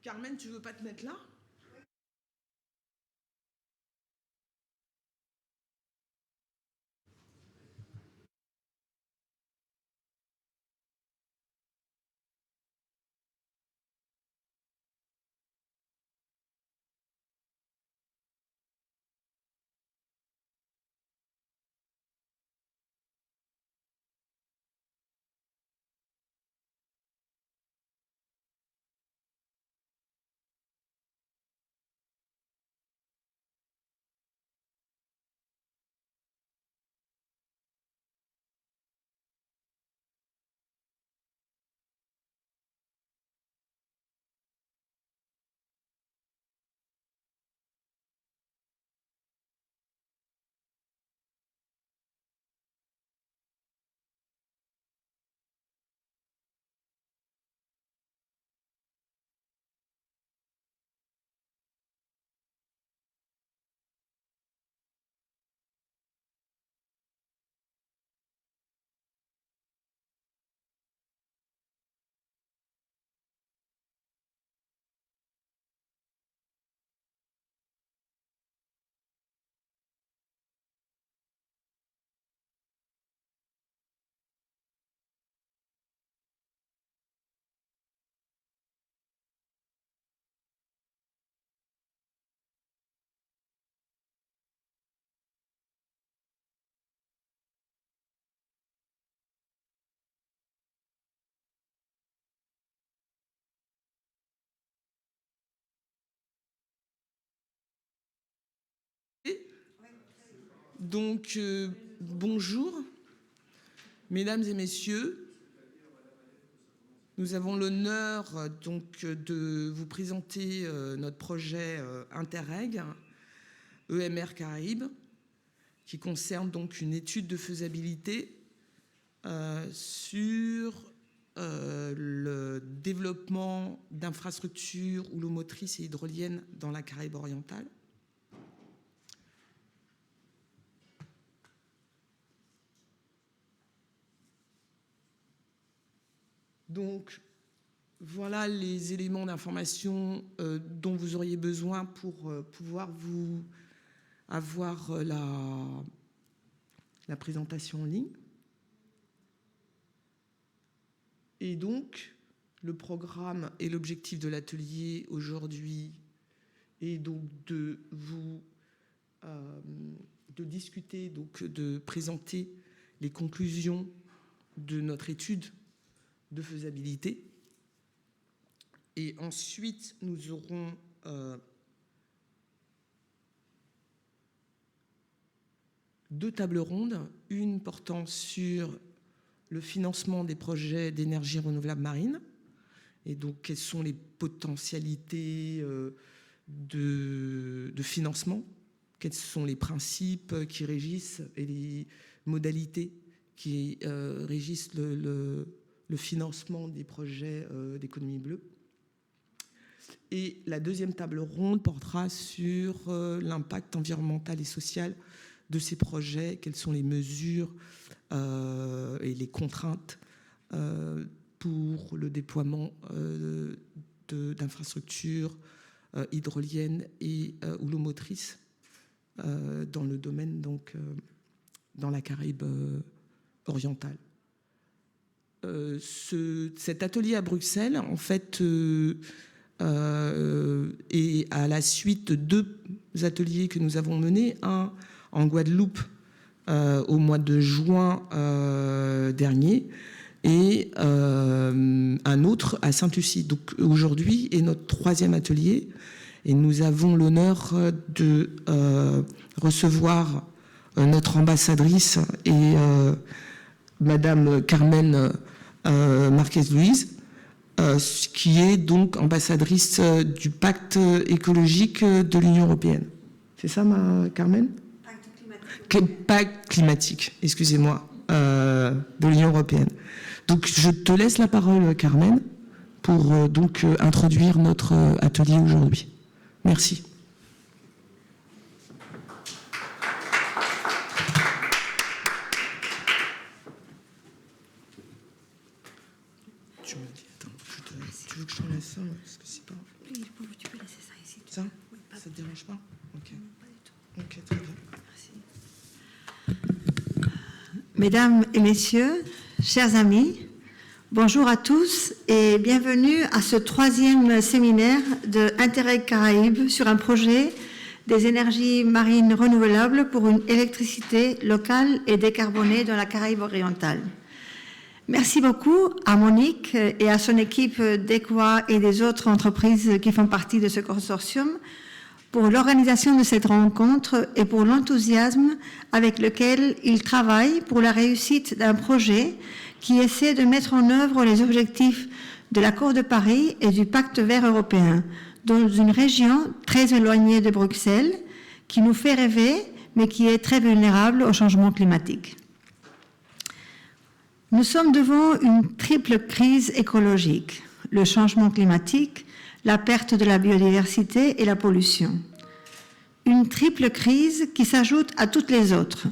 Carmen, tu veux pas te mettre là? Donc, bonjour, mesdames et messieurs. Nous avons l'honneur donc de vous présenter notre projet Interreg, EMR Caraïbes, qui concerne donc une étude de faisabilité sur le développement d'infrastructures houlomotrices et hydroliennes dans la Caraïbe orientale. Donc, voilà les éléments d'information dont vous auriez besoin pour pouvoir vous avoir la présentation en ligne. Et donc, le programme et l'objectif de l'atelier aujourd'hui est donc de discuter, donc de présenter les conclusions de notre étude de faisabilité. Et ensuite, nous aurons deux tables rondes, une portant sur le financement des projets d'énergie renouvelable marine, et donc quelles sont les potentialités de financement, quels sont les principes qui régissent et les modalités qui régissent le financement des projets d'économie bleue. Et la deuxième table ronde portera sur l'impact environnemental et social de ces projets, quelles sont les mesures et les contraintes pour le déploiement d'infrastructures hydroliennes et houlomotrices dans le domaine, donc, dans la Caraïbe orientale. Cet atelier à Bruxelles, en fait, et à la suite de deux ateliers que nous avons menés, un en Guadeloupe au mois de juin dernier et un autre à Sainte-Lucie. Donc aujourd'hui est notre troisième atelier et nous avons l'honneur de recevoir notre ambassadrice et Madame Carmen Marquez-Louise, qui est donc ambassadrice du pacte écologique de l'Union européenne. C'est ça, Carmen ? Pacte climatique, excusez-moi, de l'Union européenne. Donc, je te laisse la parole, Carmen, pour donc introduire notre atelier aujourd'hui. Merci. Tu me dis, attends, tu veux que je te laisse ça, parce que c'est pas. Oui, tu peux laisser ça ici. Ça oui, ça te dérange pas? Ok. Pas du tout. Ok, très bien. Merci. Mesdames et messieurs, chers amis, bonjour à tous et bienvenue à ce 3e séminaire de Interreg Caraïbes sur un projet des énergies marines renouvelables pour une électricité locale et décarbonée dans la Caraïbe orientale. Merci beaucoup à Monique et à son équipe d'EQUA et des autres entreprises qui font partie de ce consortium pour l'organisation de cette rencontre et pour l'enthousiasme avec lequel ils travaillent pour la réussite d'un projet qui essaie de mettre en œuvre les objectifs de l'accord de Paris et du Pacte vert européen dans une région très éloignée de Bruxelles qui nous fait rêver mais qui est très vulnérable au changement climatique. Nous sommes devant une triple crise écologique, le changement climatique, la perte de la biodiversité et la pollution. Une triple crise qui s'ajoute à toutes les autres.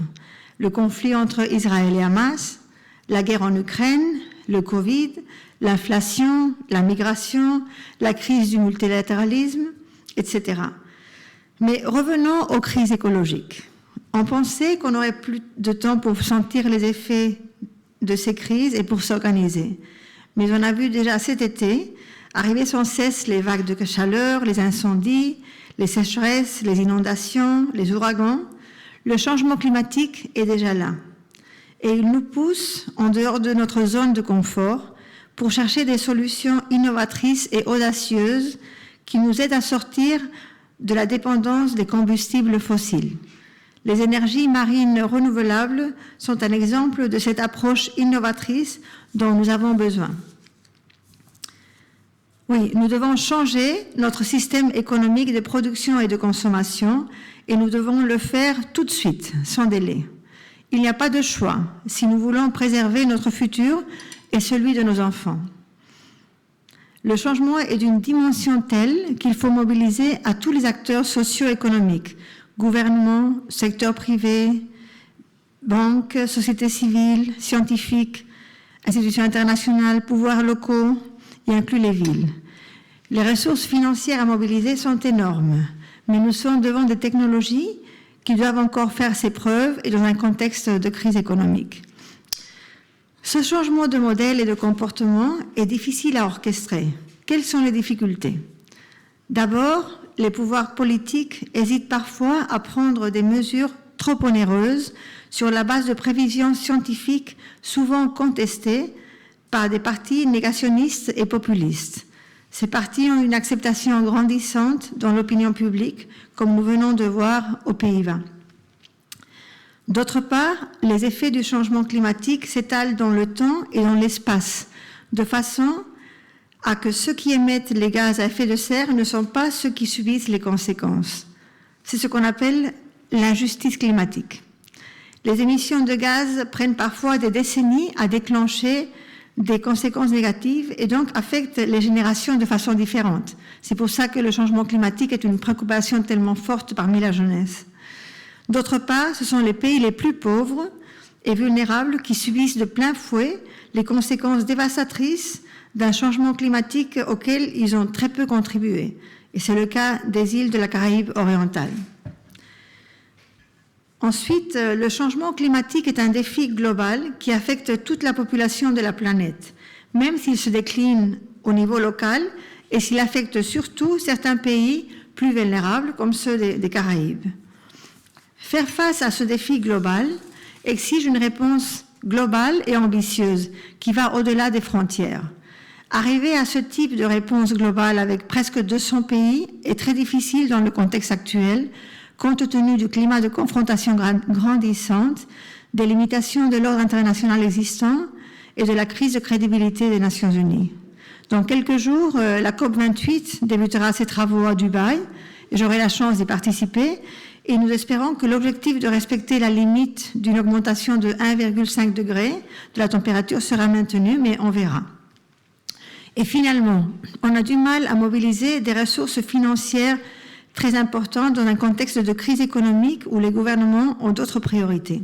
Le conflit entre Israël et Hamas, la guerre en Ukraine, le Covid, l'inflation, la migration, la crise du multilatéralisme, etc. Mais revenons aux crises écologiques. On pensait qu'on aurait plus de temps pour sentir les effets de ces crises et pour s'organiser. Mais on a vu déjà cet été arriver sans cesse les vagues de chaleur, les incendies, les sécheresses, les inondations, les ouragans. Le changement climatique est déjà là. Et il nous pousse en dehors de notre zone de confort pour chercher des solutions innovatrices et audacieuses qui nous aident à sortir de la dépendance des combustibles fossiles. Les énergies marines renouvelables sont un exemple de cette approche innovatrice dont nous avons besoin. Oui, nous devons changer notre système économique de production et de consommation et nous devons le faire tout de suite, sans délai. Il n'y a pas de choix si nous voulons préserver notre futur et celui de nos enfants. Le changement est d'une dimension telle qu'il faut mobiliser à tous les acteurs socio-économiques, gouvernement, secteur privé, banques, sociétés civiles, scientifiques, institutions internationales, pouvoirs locaux, y inclut les villes. Les ressources financières à mobiliser sont énormes, mais nous sommes devant des technologies qui doivent encore faire ses preuves et dans un contexte de crise économique. Ce changement de modèle et de comportement est difficile à orchestrer. Quelles sont les difficultés? D'abord, les pouvoirs politiques hésitent parfois à prendre des mesures trop onéreuses sur la base de prévisions scientifiques souvent contestées par des partis négationnistes et populistes. Ces partis ont une acceptation grandissante dans l'opinion publique, comme nous venons de voir aux Pays-Bas. D'autre part, les effets du changement climatique s'étalent dans le temps et dans l'espace, de façon à que ceux qui émettent les gaz à effet de serre ne sont pas ceux qui subissent les conséquences. C'est ce qu'on appelle l'injustice climatique. Les émissions de gaz prennent parfois des décennies à déclencher des conséquences négatives et donc affectent les générations de façon différente. C'est pour ça que le changement climatique est une préoccupation tellement forte parmi la jeunesse. D'autre part, ce sont les pays les plus pauvres et vulnérables qui subissent de plein fouet les conséquences dévastatrices d'un changement climatique auquel ils ont très peu contribué. Et c'est le cas des îles de la Caraïbe orientale. Ensuite, le changement climatique est un défi global qui affecte toute la population de la planète, même s'il se décline au niveau local et s'il affecte surtout certains pays plus vulnérables comme ceux des Caraïbes. Faire face à ce défi global exige une réponse globale et ambitieuse qui va au-delà des frontières. Arriver à ce type de réponse globale avec presque 200 pays est très difficile dans le contexte actuel, compte tenu du climat de confrontation grandissante, des limitations de l'ordre international existant et de la crise de crédibilité des Nations Unies. Dans quelques jours, la COP28 débutera ses travaux à Dubaï et j'aurai la chance d'y participer et nous espérons que l'objectif de respecter la limite d'une augmentation de 1,5 degré de la température sera maintenu, mais on verra. Et finalement, on a du mal à mobiliser des ressources financières très importantes dans un contexte de crise économique où les gouvernements ont d'autres priorités.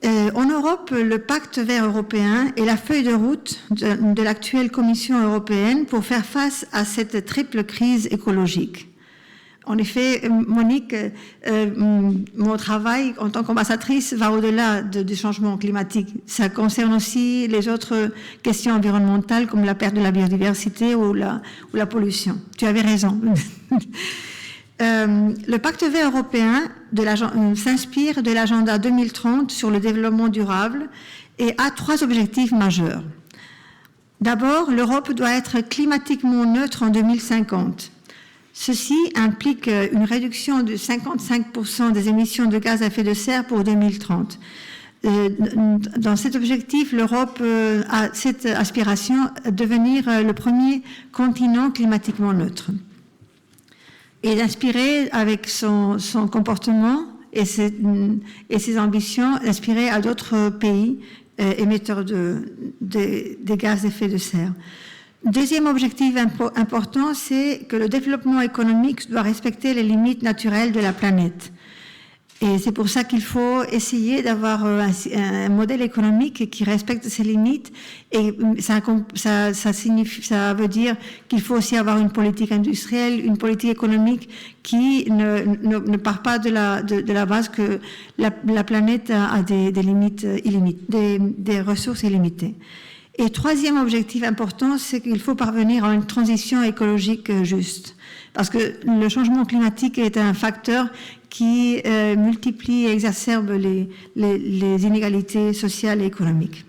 En Europe, le pacte vert européen est la feuille de route de l'actuelle Commission européenne pour faire face à cette triple crise écologique. En effet, Monique, mon travail en tant qu'ambassadrice va au-delà du changement climatique. Ça concerne aussi les autres questions environnementales comme la perte de la biodiversité ou la pollution. Tu avais raison. Le pacte vert européen s'inspire de l'agenda 2030 sur le développement durable et a 3 objectifs majeurs. D'abord, l'Europe doit être climatiquement neutre en 2050. Ceci implique une réduction de 55% des émissions de gaz à effet de serre pour 2030. Dans cet objectif, l'Europe a cette aspiration à devenir le premier continent climatiquement neutre et d'inspirer avec son comportement et ses ambitions, d'inspirer à d'autres pays émetteurs des gaz à effet de serre. Deuxième objectif important, c'est que le développement économique doit respecter les limites naturelles de la planète. Et c'est pour ça qu'il faut essayer d'avoir un modèle économique qui respecte ces limites. Et ça veut dire qu'il faut aussi avoir une politique industrielle, une politique économique qui ne part pas de la base que la planète a des limites illimitées, des ressources illimitées. Et troisième objectif important, c'est qu'il faut parvenir à une transition écologique juste. Parce que le changement climatique est un facteur qui multiplie et exacerbe les inégalités sociales et économiques.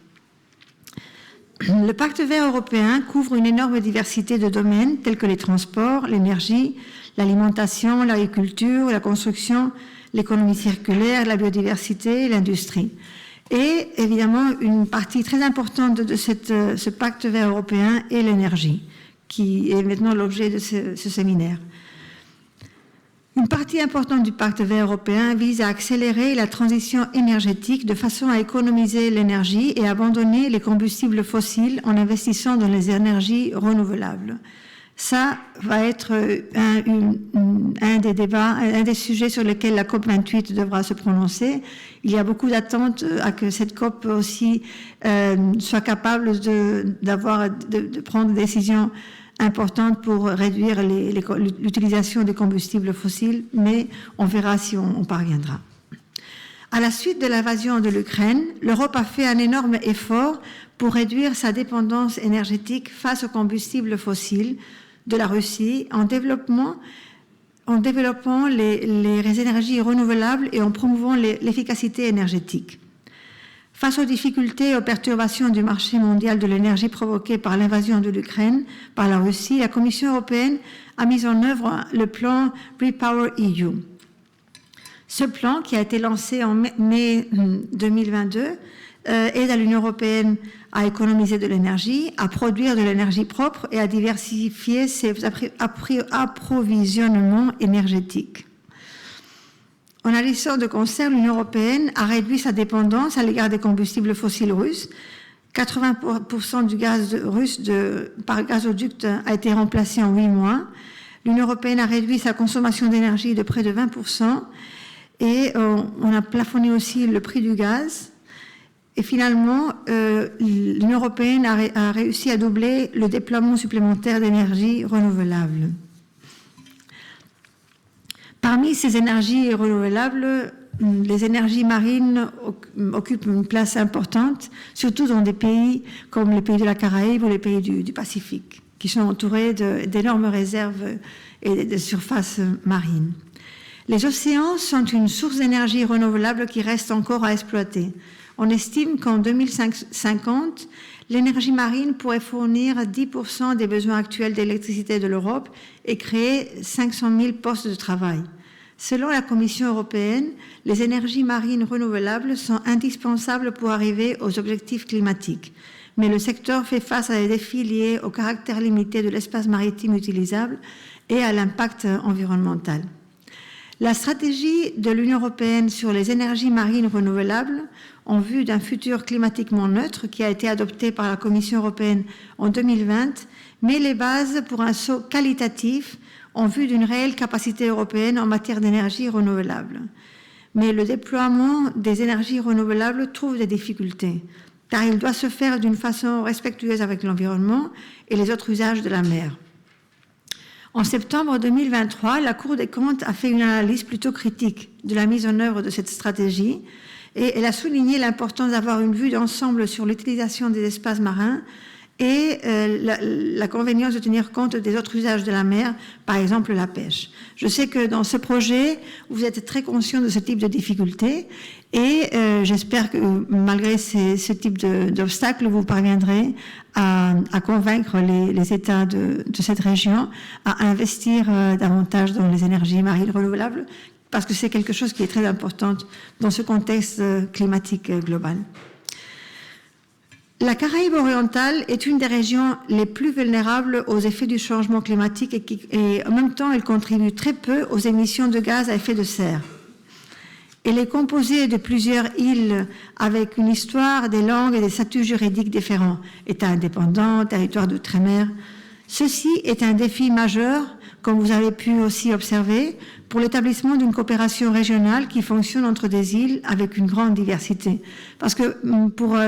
Le pacte vert européen couvre une énorme diversité de domaines tels que les transports, l'énergie, l'alimentation, l'agriculture, la construction, l'économie circulaire, la biodiversité et l'industrie. Et évidemment, une partie très importante de ce pacte vert européen est l'énergie, qui est maintenant l'objet de ce séminaire. Une partie importante du pacte vert européen vise à accélérer la transition énergétique de façon à économiser l'énergie et abandonner les combustibles fossiles en investissant dans les énergies renouvelables. Ça va être un des débats, un des sujets sur lesquels la COP28 devra se prononcer. Il y a beaucoup d'attentes à que cette COP aussi soit capable de prendre des décisions importantes pour réduire l'utilisation des combustibles fossiles, mais on verra si on parviendra. À la suite de l'invasion de l'Ukraine, l'Europe a fait un énorme effort pour réduire sa dépendance énergétique face aux combustibles fossiles de la Russie en développant les énergies renouvelables et en promouvant l'efficacité énergétique. Face aux difficultés et aux perturbations du marché mondial de l'énergie provoquées par l'invasion de l'Ukraine par la Russie, la Commission européenne a mis en œuvre le plan REPowerEU. Ce plan, qui a été lancé en mai 2022, aide à l'Union européenne à économiser de l'énergie, à produire de l'énergie propre et à diversifier ses approvisionnements énergétiques. En agissant de concert, l'Union européenne a réduit sa dépendance à l'égard des combustibles fossiles russes. 80% du gaz russe par gazoduc a été remplacé en 8 mois. L'Union européenne a réduit sa consommation d'énergie de près de 20% et on a plafonné aussi le prix du gaz. Et finalement, l'Union européenne a réussi à doubler le déploiement supplémentaire d'énergie renouvelable. Parmi ces énergies renouvelables, les énergies marines occupent une place importante, surtout dans des pays comme les pays de la Caraïbe ou les pays du Pacifique, qui sont entourés d'énormes réserves et de surfaces marines. Les océans sont une source d'énergie renouvelable qui reste encore à exploiter. On estime qu'en 2050, l'énergie marine pourrait fournir 10% des besoins actuels d'électricité de l'Europe et créer 500 000 postes de travail. Selon la Commission européenne, les énergies marines renouvelables sont indispensables pour arriver aux objectifs climatiques. Mais le secteur fait face à des défis liés au caractère limité de l'espace maritime utilisable et à l'impact environnemental. La stratégie de l'Union européenne sur les énergies marines renouvelables en vue d'un futur climatiquement neutre qui a été adoptée par la Commission européenne en 2020 met les bases pour un saut qualitatif en vue d'une réelle capacité européenne en matière d'énergie renouvelable. mais le déploiement des énergies renouvelables trouve des difficultés, car il doit se faire d'une façon respectueuse avec l'environnement et les autres usages de la mer. En septembre 2023, la Cour des comptes a fait une analyse plutôt critique de la mise en œuvre de cette stratégie et elle a souligné l'importance d'avoir une vue d'ensemble sur l'utilisation des espaces marins et la convenience de tenir compte des autres usages de la mer, par exemple la pêche. Je sais que dans ce projet, vous êtes très conscient de ce type de difficultés et j'espère que malgré ce type d'obstacles, vous parviendrez à convaincre les États de cette région à investir davantage dans les énergies marines renouvelables, parce que c'est quelque chose qui est très important dans ce contexte climatique global. La Caraïbe orientale est une des régions les plus vulnérables aux effets du changement climatique et en même temps, elle contribue très peu aux émissions de gaz à effet de serre. Elle est composée de plusieurs îles avec une histoire, des langues et des statuts juridiques différents, État indépendant, territoire d'outre-mer. Ceci est un défi majeur, comme vous avez pu aussi observer, pour l'établissement d'une coopération régionale qui fonctionne entre des îles avec une grande diversité. Parce que pour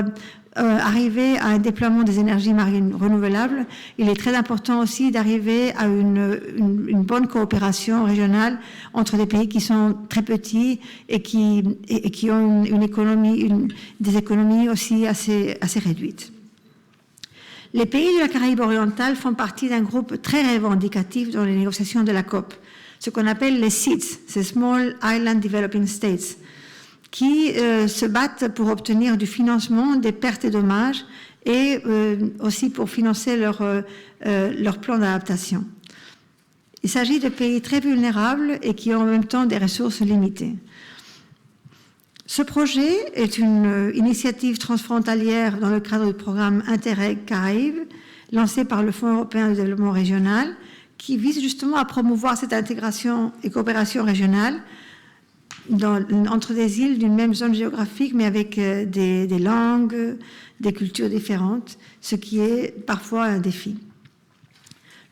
arriver à un déploiement des énergies marines renouvelables, il est très important aussi d'arriver à une bonne coopération régionale entre des pays qui sont très petits et qui ont des économies aussi assez réduites. Les pays de la Caraïbe orientale font partie d'un groupe très revendicatif dans les négociations de la COP, ce qu'on appelle les SIDS, ces Small Island Developing States, qui se battent pour obtenir du financement des pertes et dommages et aussi pour financer leur plan d'adaptation. Il s'agit de pays très vulnérables et qui ont en même temps des ressources limitées. Ce projet est une initiative transfrontalière dans le cadre du programme Interreg Caraïbes, lancé par le Fonds européen de développement régional, qui vise justement à promouvoir cette intégration et coopération régionale entre des îles d'une même zone géographique, mais avec des langues, des cultures différentes, ce qui est parfois un défi.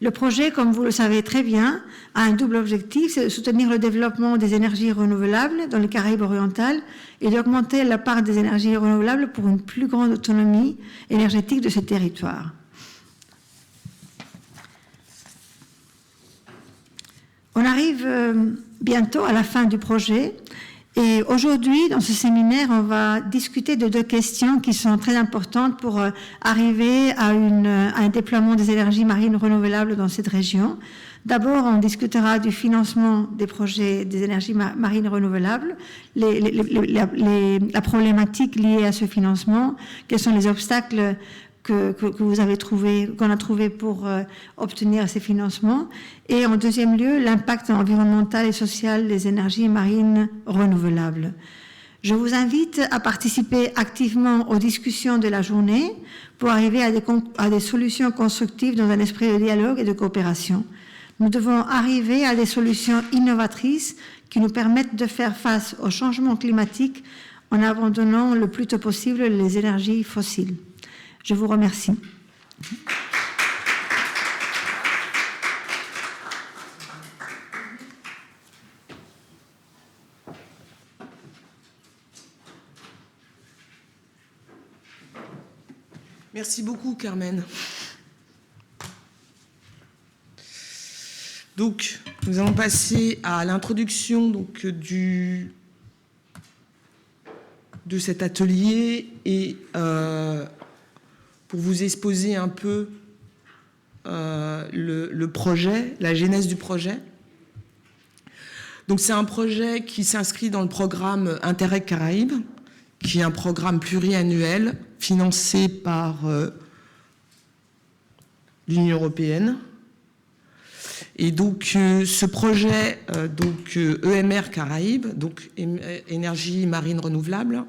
Le projet, comme vous le savez très bien, a un double objectif, c'est de soutenir le développement des énergies renouvelables dans les Caraïbes orientales et d'augmenter la part des énergies renouvelables pour une plus grande autonomie énergétique de ce territoire. On arrive bientôt à la fin du projet et aujourd'hui, dans ce séminaire, on va discuter de deux questions qui sont très importantes pour arriver à un déploiement des énergies marines renouvelables dans cette région. D'abord, on discutera du financement des projets des énergies marines renouvelables, la problématique liée à ce financement, quels sont les obstacles que vous avez qu'on a trouvé pour obtenir ces financements. Et en deuxième lieu, l'impact environnemental et social des énergies marines renouvelables. Je vous invite à participer activement aux discussions de la journée pour arriver à des solutions constructives dans un esprit de dialogue et de coopération. Nous devons arriver à des solutions innovatrices qui nous permettent de faire face au changement climatique en abandonnant le plus tôt possible les énergies fossiles. Je vous remercie. Merci beaucoup, Carmen. Donc, nous allons passer à l'introduction de cet atelier et pour vous exposer un peu le projet, la genèse du projet. Donc, c'est un projet qui s'inscrit dans le programme Interreg Caraïbes, qui est un programme pluriannuel financé par l'Union européenne. Et donc, ce projet, EMR Caraïbes, donc énergie marine renouvelable,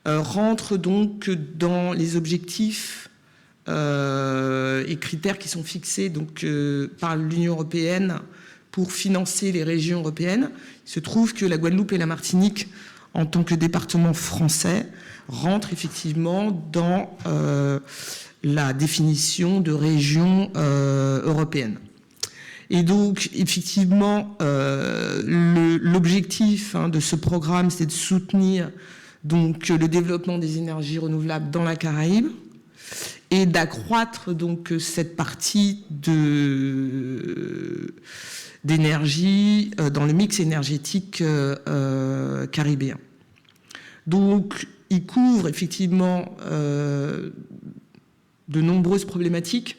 rentre donc dans les objectifs et critères qui sont fixés par l'Union européenne pour financer les régions européennes. Il se trouve que la Guadeloupe et la Martinique, en tant que département français, rentrent effectivement dans la définition de régions européennes. Et donc, effectivement, l'objectif de ce programme, c'est de soutenir donc, le développement des énergies renouvelables dans la Caraïbe et d'accroître donc cette partie d'énergie dans le mix énergétique caribéen. Donc, il couvre effectivement de nombreuses problématiques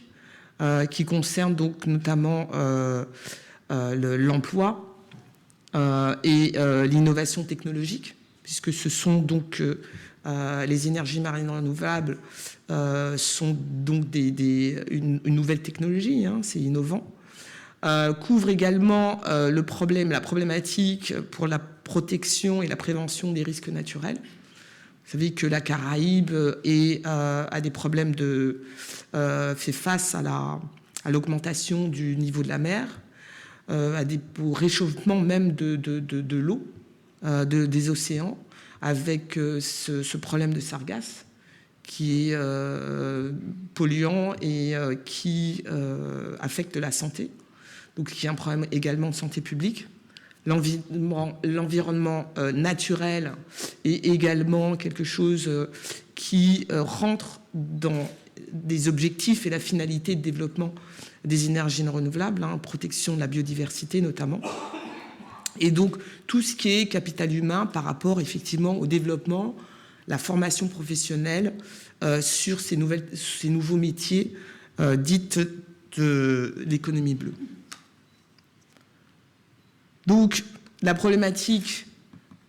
qui concernent donc notamment l'emploi et l'innovation technologique, puisque ce sont donc les énergies marines renouvelables sont donc une nouvelle technologie, c'est innovant. Couvre également la problématique pour la protection et la prévention des risques naturels. Vous savez que la Caraïbe a des problèmes fait face à l'augmentation du niveau de la mer, au réchauffement même de l'eau, des océans, avec ce problème de sargasse qui est polluant et qui affecte la santé, donc qui est un problème également de santé publique. L'environnement naturel est également quelque chose qui rentre dans des objectifs et la finalité de développement des énergies renouvelables, protection de la biodiversité notamment. Et donc tout ce qui est capital humain par rapport effectivement au développement, la formation professionnelle sur ces nouveaux métiers dites de l'économie bleue. Donc, la problématique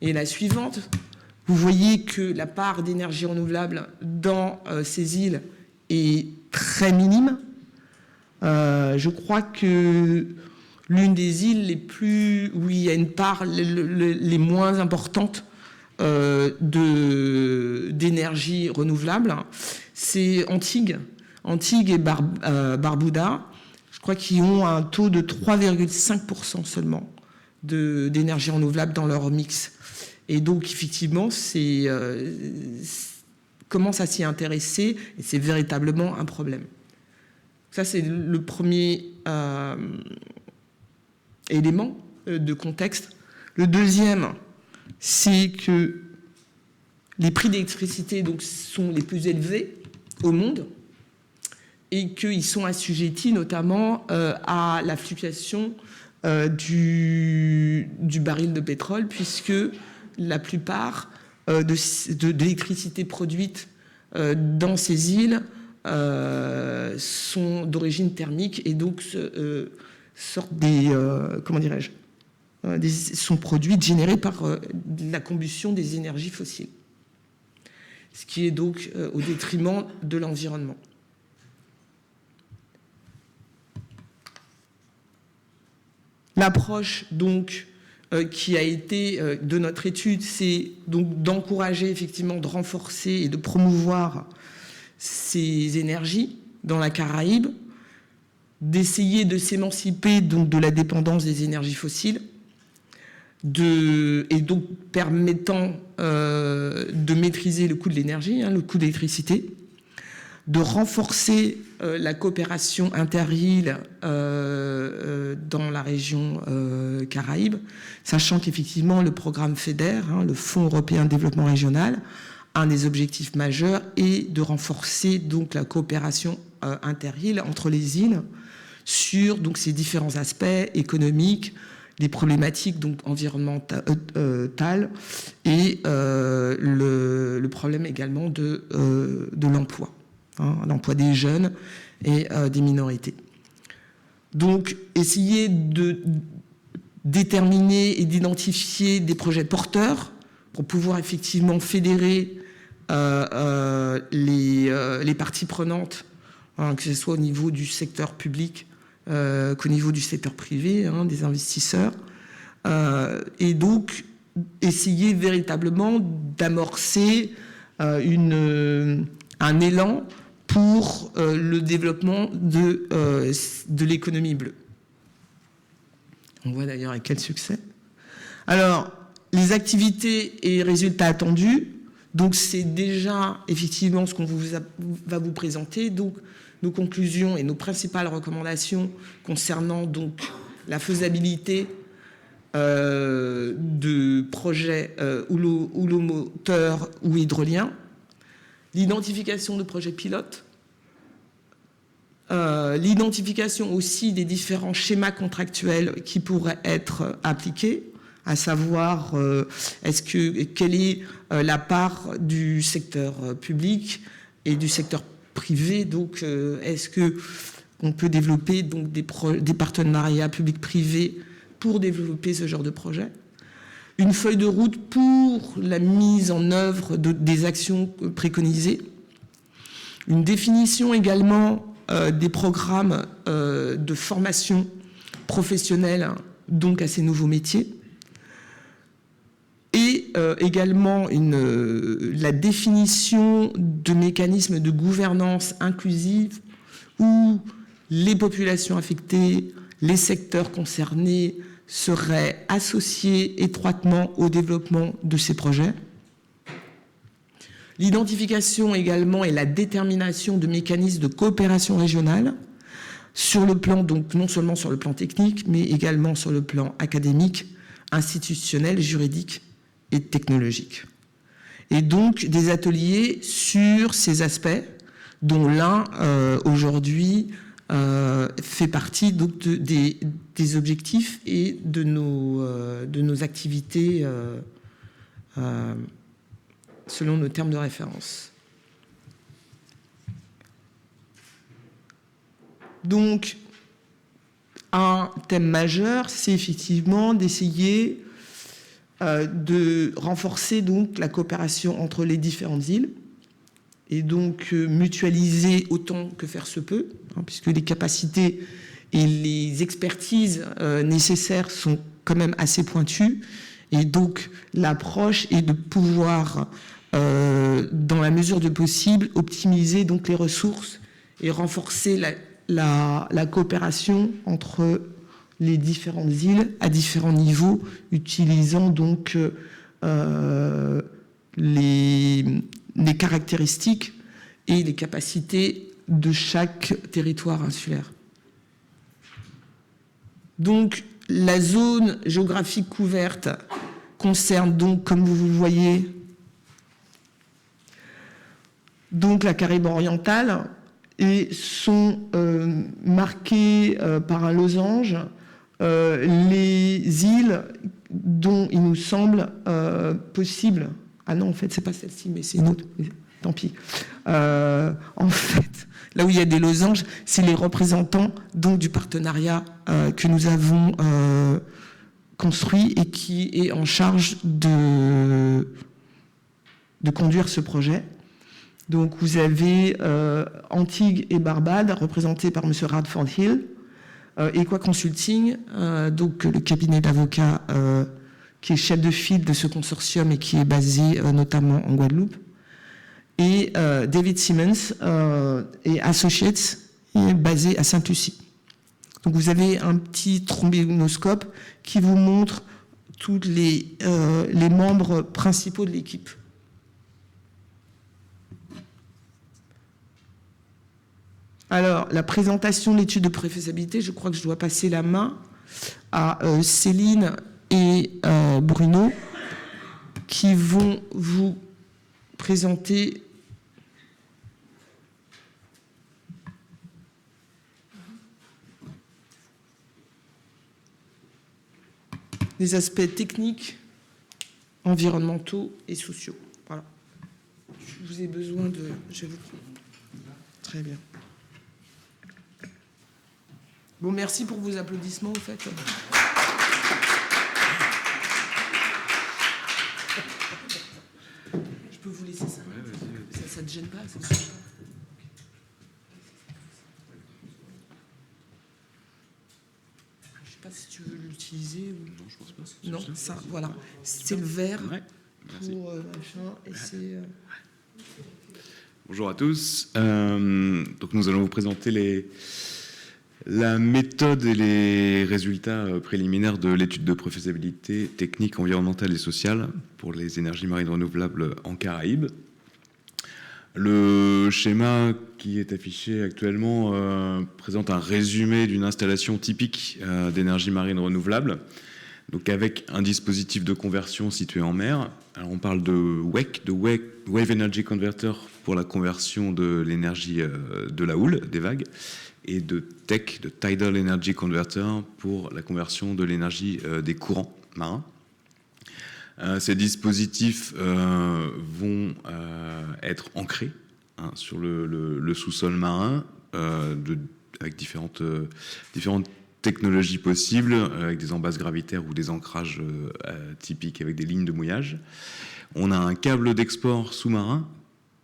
est la suivante. Vous voyez que la part d'énergie renouvelable dans ces îles est très minime. Je crois que l'une des îles où il y a une part les moins importantes d'énergie renouvelable, c'est Antigua et Barbuda. Je crois qu'ils ont un taux de 3,5% seulement d'énergie renouvelable dans leur mix. Et donc, effectivement, commence à s'y intéresser et c'est véritablement un problème. Ça, c'est le premier élément de contexte. Le deuxième, c'est que les prix d'électricité donc, sont les plus élevés au monde et qu'ils sont assujettis notamment à la fluctuation du baril de pétrole, puisque la plupart de l'électricité produite dans ces îles sont d'origine thermique et donc sortent sont produites, générées par la combustion des énergies fossiles, ce qui est donc au détriment de l'environnement. L'approche donc qui a été de notre étude, c'est donc d'encourager effectivement, de renforcer et de promouvoir ces énergies dans la Caraïbe, d'essayer de s'émanciper donc de la dépendance des énergies fossiles, et donc permettant de maîtriser le coût de l'énergie, le coût de l'électricité, de renforcer la coopération inter-îles dans la région Caraïbe, sachant qu'effectivement le programme FEDER, le Fonds européen de développement régional, un des objectifs majeurs est de renforcer donc la coopération inter-îles entre les îles sur donc ces différents aspects économiques, des problématiques donc environnementales et le problème également de l'emploi. L'emploi des jeunes et des minorités. Donc, essayer de déterminer et d'identifier des projets porteurs pour pouvoir effectivement fédérer les parties prenantes, que ce soit au niveau du secteur public qu'au niveau du secteur privé, des investisseurs, et donc essayer véritablement d'amorcer un élan pour le développement de l'économie bleue. On voit d'ailleurs avec quel succès. Alors, les activités et résultats attendus, donc c'est déjà effectivement ce qu'on va vous présenter. Donc, nos conclusions et nos principales recommandations concernant donc la faisabilité de projets houlomoteurs ou hydroliens, l'identification de projets pilotes, l'identification aussi des différents schémas contractuels qui pourraient être appliqués, à savoir quelle est la part du secteur public et du secteur privé. Donc, est-ce qu'on peut développer donc des partenariats publics-privés pour développer ce genre de projet? Une feuille de route pour la mise en œuvre des actions préconisées. Une définition également des programmes de formation professionnelle donc à ces nouveaux métiers. Et également la définition de mécanismes de gouvernance inclusive où les populations affectées, les secteurs concernés seraient associés étroitement au développement de ces projets. L'identification également et la détermination de mécanismes de coopération régionale sur le plan, donc non seulement sur le plan technique, mais également sur le plan académique, institutionnel, juridique et technologique. Et donc des ateliers sur ces aspects, dont l'un aujourd'hui fait partie donc des objectifs et de nos activités selon nos termes de référence. Donc, un thème majeur, c'est effectivement d'essayer de renforcer donc la coopération entre les différentes îles et donc mutualiser autant que faire se peut, puisque les capacités et les expertises nécessaires sont quand même assez pointues. Et donc, l'approche est de pouvoir, dans la mesure du possible, optimiser donc les ressources et renforcer la coopération entre les différentes îles à différents niveaux, utilisant donc les caractéristiques et les capacités de chaque territoire insulaire. Donc, la zone géographique couverte concerne donc, comme vous le voyez, donc la Caraïbe orientale, et sont marquées par un losange les îles dont il nous semble possible. Ah non, en fait, c'est pas celle-ci, mais c'est une autre. Tant pis. En fait, là où il y a des losanges, c'est les représentants donc du partenariat que nous avons construit et qui est en charge de conduire ce projet. Donc vous avez Antigua et Barbade, représentés par M. Radford Hill, Equa Consulting, donc le cabinet d'avocats qui est chef de file de ce consortium et qui est basé notamment en Guadeloupe, et David Simmons et Associates, basé à Sainte-Lucie. Donc vous avez un petit trombinoscope qui vous montre tous les membres principaux de l'équipe. Alors, la présentation de l'étude de préfaisabilité, je crois que je dois passer la main à Céline et Bruno, qui vont vous présenter les aspects techniques, environnementaux et sociaux. Voilà. Je vous ai besoin de... Très bien. Bon, merci pour vos applaudissements, en fait. Je peux vous laisser ça? Ouais, ça te gêne pas? Ça te gêne pas? Je sais pas si tu veux l'utiliser ou... Non, je pense pas. Non, ça, voilà. C'est le vert pour machin, et c'est... Bonjour à tous. Donc nous allons vous présenter la méthode et les résultats préliminaires de l'étude de préfaisabilité technique, environnementale et sociale pour les énergies marines renouvelables en Caraïbes. Le schéma qui est affiché actuellement présente un résumé d'une installation typique d'énergie marine renouvelable, donc avec un dispositif de conversion situé en mer. Alors on parle de WEC, de Wave Energy Converter pour la conversion de l'énergie de la houle, des vagues, et de TEC, de Tidal Energy Converter pour la conversion de l'énergie des courants marins. Ces dispositifs vont être ancrés sur le sous-sol marin avec différentes technologies possibles, avec des embases gravitaires ou des ancrages typiques avec des lignes de mouillage. On a un câble d'export sous-marin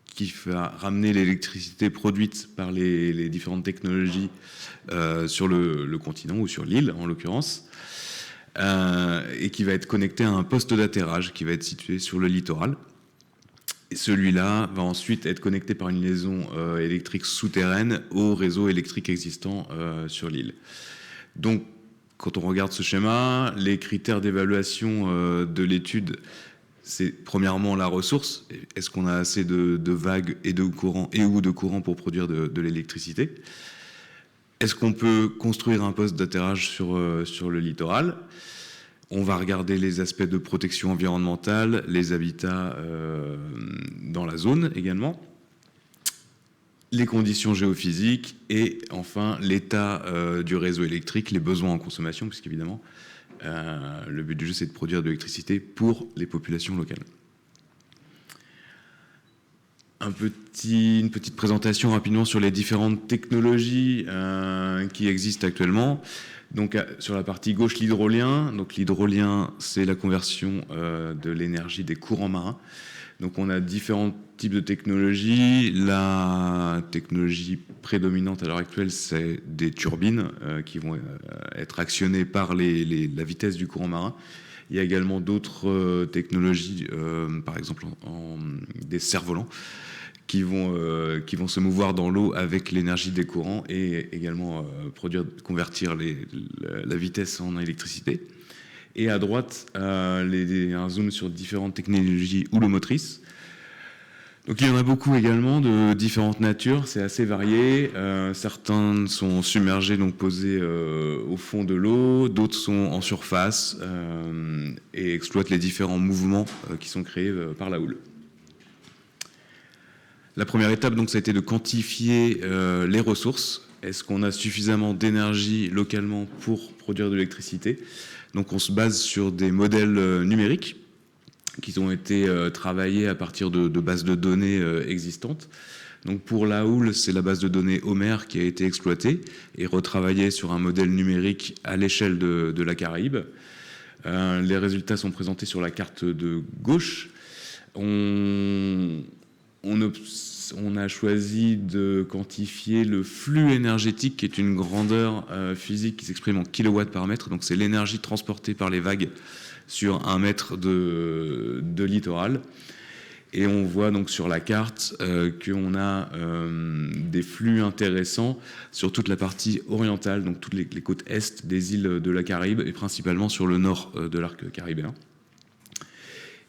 qui va ramener l'électricité produite par les différentes technologies sur le continent ou sur l'île en l'occurrence. Et qui va être connecté à un poste d'atterrage qui va être situé sur le littoral. Et celui-là va ensuite être connecté par une liaison électrique souterraine au réseau électrique existant sur l'île. Donc, quand on regarde ce schéma, les critères d'évaluation de l'étude, c'est premièrement la ressource. Est-ce qu'on a assez de vagues et ou de courant pour produire de l'électricité ? Est-ce qu'on peut construire un poste d'atterrage sur le littoral ? On va regarder les aspects de protection environnementale, les habitats dans la zone également, les conditions géophysiques et enfin l'état du réseau électrique, les besoins en consommation, puisqu'évidemment, le but du jeu, c'est de produire de l'électricité pour les populations locales. Une petite présentation rapidement sur les différentes technologies qui existent actuellement. Donc sur la partie gauche, l'hydrolien. Donc l'hydrolien, c'est la conversion de l'énergie des courants marins. Donc on a différents types de technologies. La technologie prédominante à l'heure actuelle, c'est des turbines qui vont être actionnées par la vitesse du courant marin. Il y a également d'autres technologies, par exemple des cerfs-volants, qui vont se mouvoir dans l'eau avec l'énergie des courants et également convertir la vitesse en électricité. Et à droite, un zoom sur différentes technologies houlomotrices. Donc il y en a beaucoup également de différentes natures, c'est assez varié. Certains sont submergés, donc posés au fond de l'eau, d'autres sont en surface et exploitent les différents mouvements qui sont créés par la houle. La première étape, donc, ça a été de quantifier les ressources. Est-ce qu'on a suffisamment d'énergie localement pour produire de l'électricité ? Donc on se base sur des modèles numériques qui ont été travaillés à partir de bases de données existantes. Donc pour la houle, c'est la base de données Homer qui a été exploitée et retravaillée sur un modèle numérique à l'échelle de la Caraïbe. Les résultats sont présentés sur la carte de gauche. On a choisi de quantifier le flux énergétique, qui est une grandeur physique qui s'exprime en kilowatts par mètre. Donc c'est l'énergie transportée par les vagues sur 1 mètre de littoral. Et on voit donc sur la carte qu'on a des flux intéressants sur toute la partie orientale, donc toutes les côtes est des îles de la Caraïbe, et principalement sur le nord de l'arc caribéen.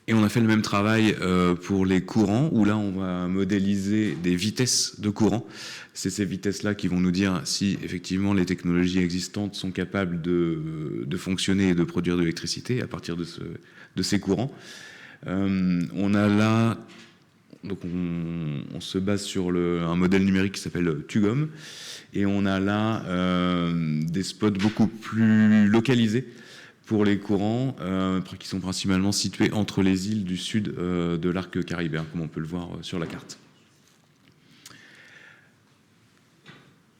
Et on a fait le même travail pour les courants, où là, on va modéliser des vitesses de courant. C'est ces vitesses-là qui vont nous dire si, effectivement, les technologies existantes sont capables de fonctionner et de produire de l'électricité à partir de ces courants. On a là... Donc on se base sur un modèle numérique qui s'appelle TUGOM, et on a là des spots beaucoup plus localisés pour les courants qui sont principalement situés entre les îles du sud de l'arc caribéen, comme on peut le voir sur la carte.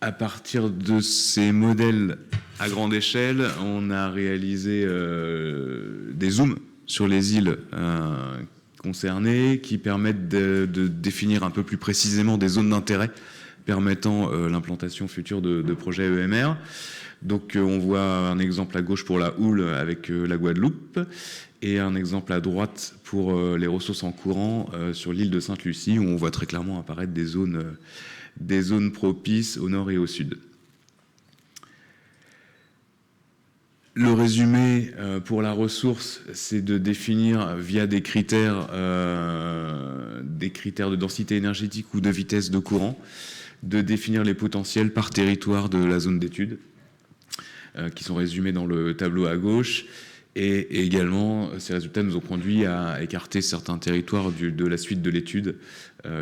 À partir de ces modèles à grande échelle, on a réalisé des zooms sur les îles concernées qui permettent de définir un peu plus précisément des zones d'intérêt permettant l'implantation future de projets EMR. Donc on voit un exemple à gauche pour la houle avec la Guadeloupe et un exemple à droite pour les ressources en courant sur l'île de Sainte-Lucie, où on voit très clairement apparaître des zones propices au nord et au sud. Le résumé pour la ressource, c'est de définir via des critères des critères de densité énergétique ou de vitesse de courant, de définir les potentiels par territoire de la zone d'étude, qui sont résumés dans le tableau à gauche. Et également, ces résultats nous ont conduit à écarter certains territoires de la suite de l'étude,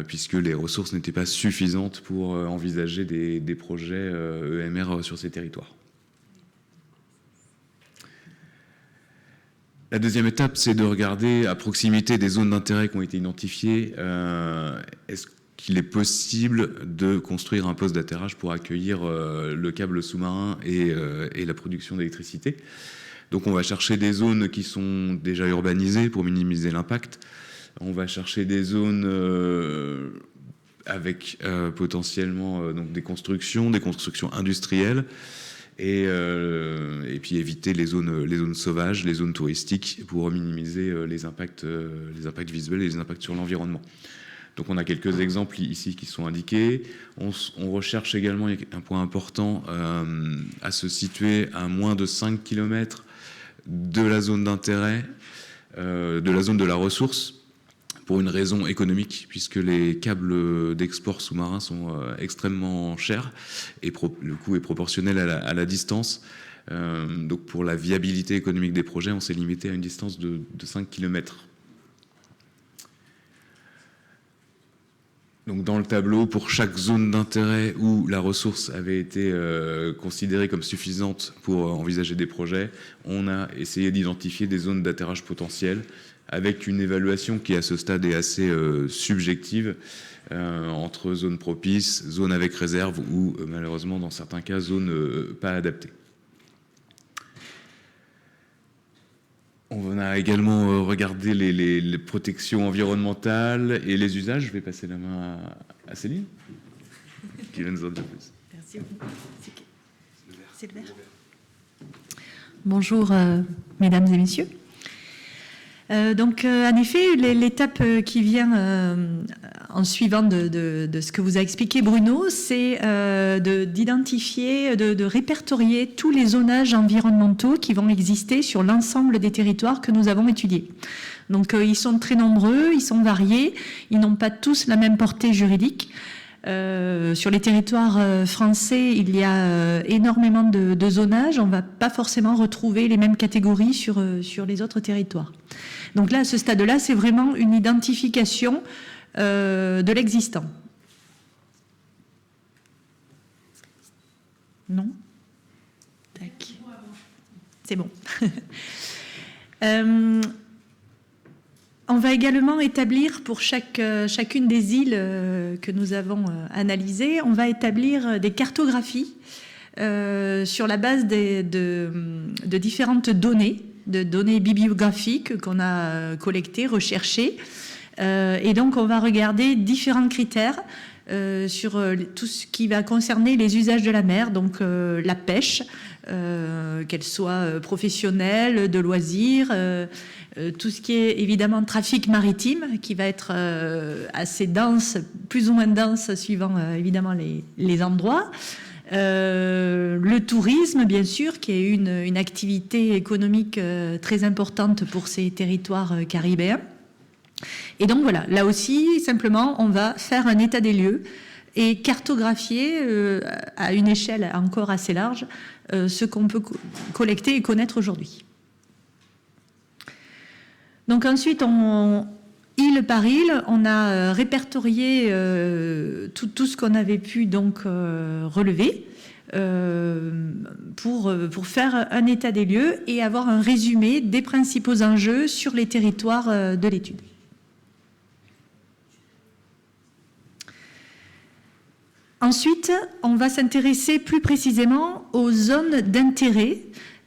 puisque les ressources n'étaient pas suffisantes pour envisager des projets EMR sur ces territoires. La deuxième étape, c'est de regarder à proximité des zones d'intérêt qui ont été identifiées, est-ce qu'il est possible de construire un poste d'atterrage pour accueillir le câble sous-marin et la production d'électricité. Donc on va chercher des zones qui sont déjà urbanisées pour minimiser l'impact. On va chercher des zones avec potentiellement donc des constructions industrielles, et puis éviter les zones sauvages, les zones touristiques, pour minimiser les impacts visuels et les impacts sur l'environnement. Donc on a quelques exemples ici qui sont indiqués. On recherche également, un point important, à se situer à moins de 5 km de la zone d'intérêt, de la zone de la ressource, pour une raison économique, puisque les câbles d'export sous-marins sont extrêmement chers et le coût est proportionnel à la distance. Donc pour la viabilité économique des projets, on s'est limité à une distance de 5 km. Donc dans le tableau, pour chaque zone d'intérêt où la ressource avait été considérée comme suffisante pour envisager des projets, on a essayé d'identifier des zones d'atterrage potentielles, avec une évaluation qui à ce stade est assez subjective, entre zones propices, zones avec réserve ou malheureusement dans certains cas zones pas adaptées. On a également regardé les protections environnementales et les usages. Je vais passer la main à Céline, qui va nous en dire plus. Merci beaucoup. C'est le vert. Bonjour, mesdames et messieurs. Donc, en effet, l'étape qui vient en suivant de ce que vous a expliqué Bruno, c'est d'identifier, de répertorier tous les zonages environnementaux qui vont exister sur l'ensemble des territoires que nous avons étudiés. Donc, ils sont très nombreux, ils sont variés, ils n'ont pas tous la même portée juridique. Sur les territoires français, il y a énormément de zonages. On ne va pas forcément retrouver les mêmes catégories sur les autres territoires. Donc là, à ce stade-là, c'est vraiment une identification de l'existant. Non ? Tac. C'est bon. On va également établir pour chacune des îles que nous avons analysées, on va établir des cartographies sur la base de différentes données, de données bibliographiques qu'on a collectées, recherchées. Et donc, on va regarder différents critères sur tout ce qui va concerner les usages de la mer, donc la pêche, qu'elle soit professionnelle, de loisirs, tout ce qui est évidemment trafic maritime, qui va être assez dense, plus ou moins dense, suivant évidemment les endroits. Le tourisme, bien sûr, qui est une activité économique très importante pour ces territoires caribéens. Et donc voilà, là aussi, simplement, on va faire un état des lieux et cartographier à une échelle encore assez large ce qu'on peut collecter et connaître aujourd'hui. Donc ensuite, île par île, on a répertorié tout ce qu'on avait pu donc relever pour faire un état des lieux et avoir un résumé des principaux enjeux sur les territoires de l'étude. Ensuite, on va s'intéresser plus précisément aux zones d'intérêt.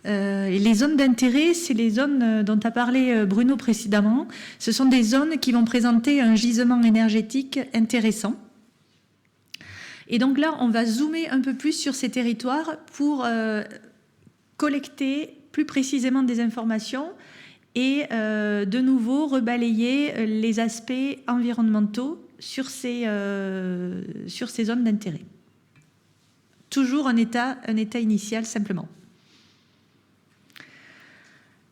Et les zones d'intérêt, c'est les zones dont a parlé Bruno précédemment. Ce sont des zones qui vont présenter un gisement énergétique intéressant. Et donc là, on va zoomer un peu plus sur ces territoires pour collecter plus précisément des informations et de nouveau rebalayer les aspects environnementaux sur ces zones d'intérêt. Toujours un état initial simplement.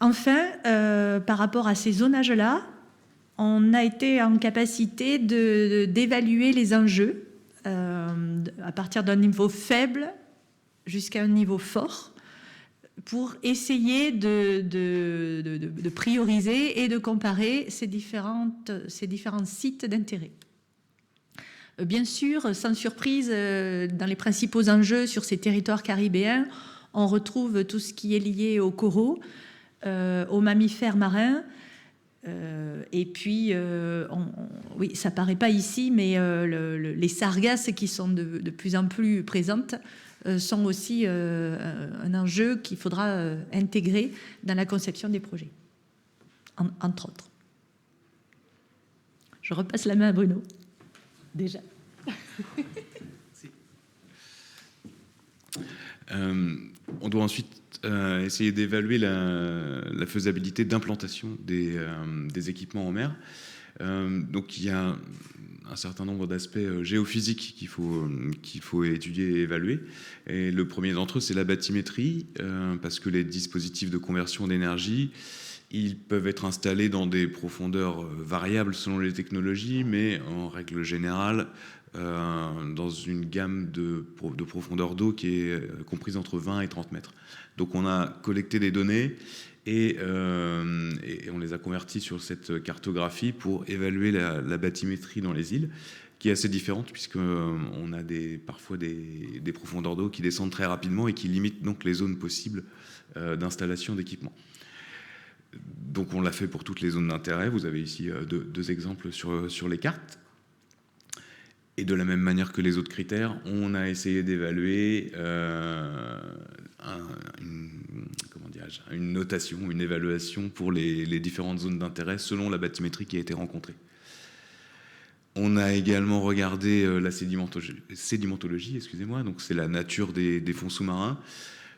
Enfin, par rapport à ces zonages-là, on a été en capacité d'évaluer les enjeux à partir d'un niveau faible jusqu'à un niveau fort pour essayer de prioriser et de comparer ces différents sites d'intérêt. Bien sûr, sans surprise, dans les principaux enjeux sur ces territoires caribéens, on retrouve tout ce qui est lié aux coraux, aux mammifères marins, et puis, oui, ça paraît pas ici, mais les sargasses qui sont de plus en plus présentes sont aussi un enjeu qu'il faudra intégrer dans la conception des projets, entre autres. Je repasse la main à Bruno. Déjà. On doit ensuite essayer d'évaluer la faisabilité d'implantation des équipements en mer. Donc il y a un certain nombre d'aspects géophysiques qu'il faut étudier et évaluer. Et le premier d'entre eux, c'est la bathymétrie, parce que les dispositifs de conversion d'énergie, ils peuvent être installés dans des profondeurs variables selon les technologies, mais en règle générale, dans une gamme de profondeur d'eau qui est comprise entre 20 et 30 mètres. Donc on a collecté des données et on les a converties sur cette cartographie pour évaluer la bathymétrie dans les îles, qui est assez différente puisqu'on a parfois des profondeurs d'eau qui descendent très rapidement et qui limitent donc les zones possibles d'installation d'équipements. Donc on l'a fait pour toutes les zones d'intérêt. Vous avez ici deux exemples sur les cartes. Et de la même manière que les autres critères, on a essayé d'évaluer une notation, une évaluation pour les différentes zones d'intérêt selon la bathymétrie qui a été rencontrée. On a également regardé la sédimentologie, donc c'est la nature des fonds sous-marins.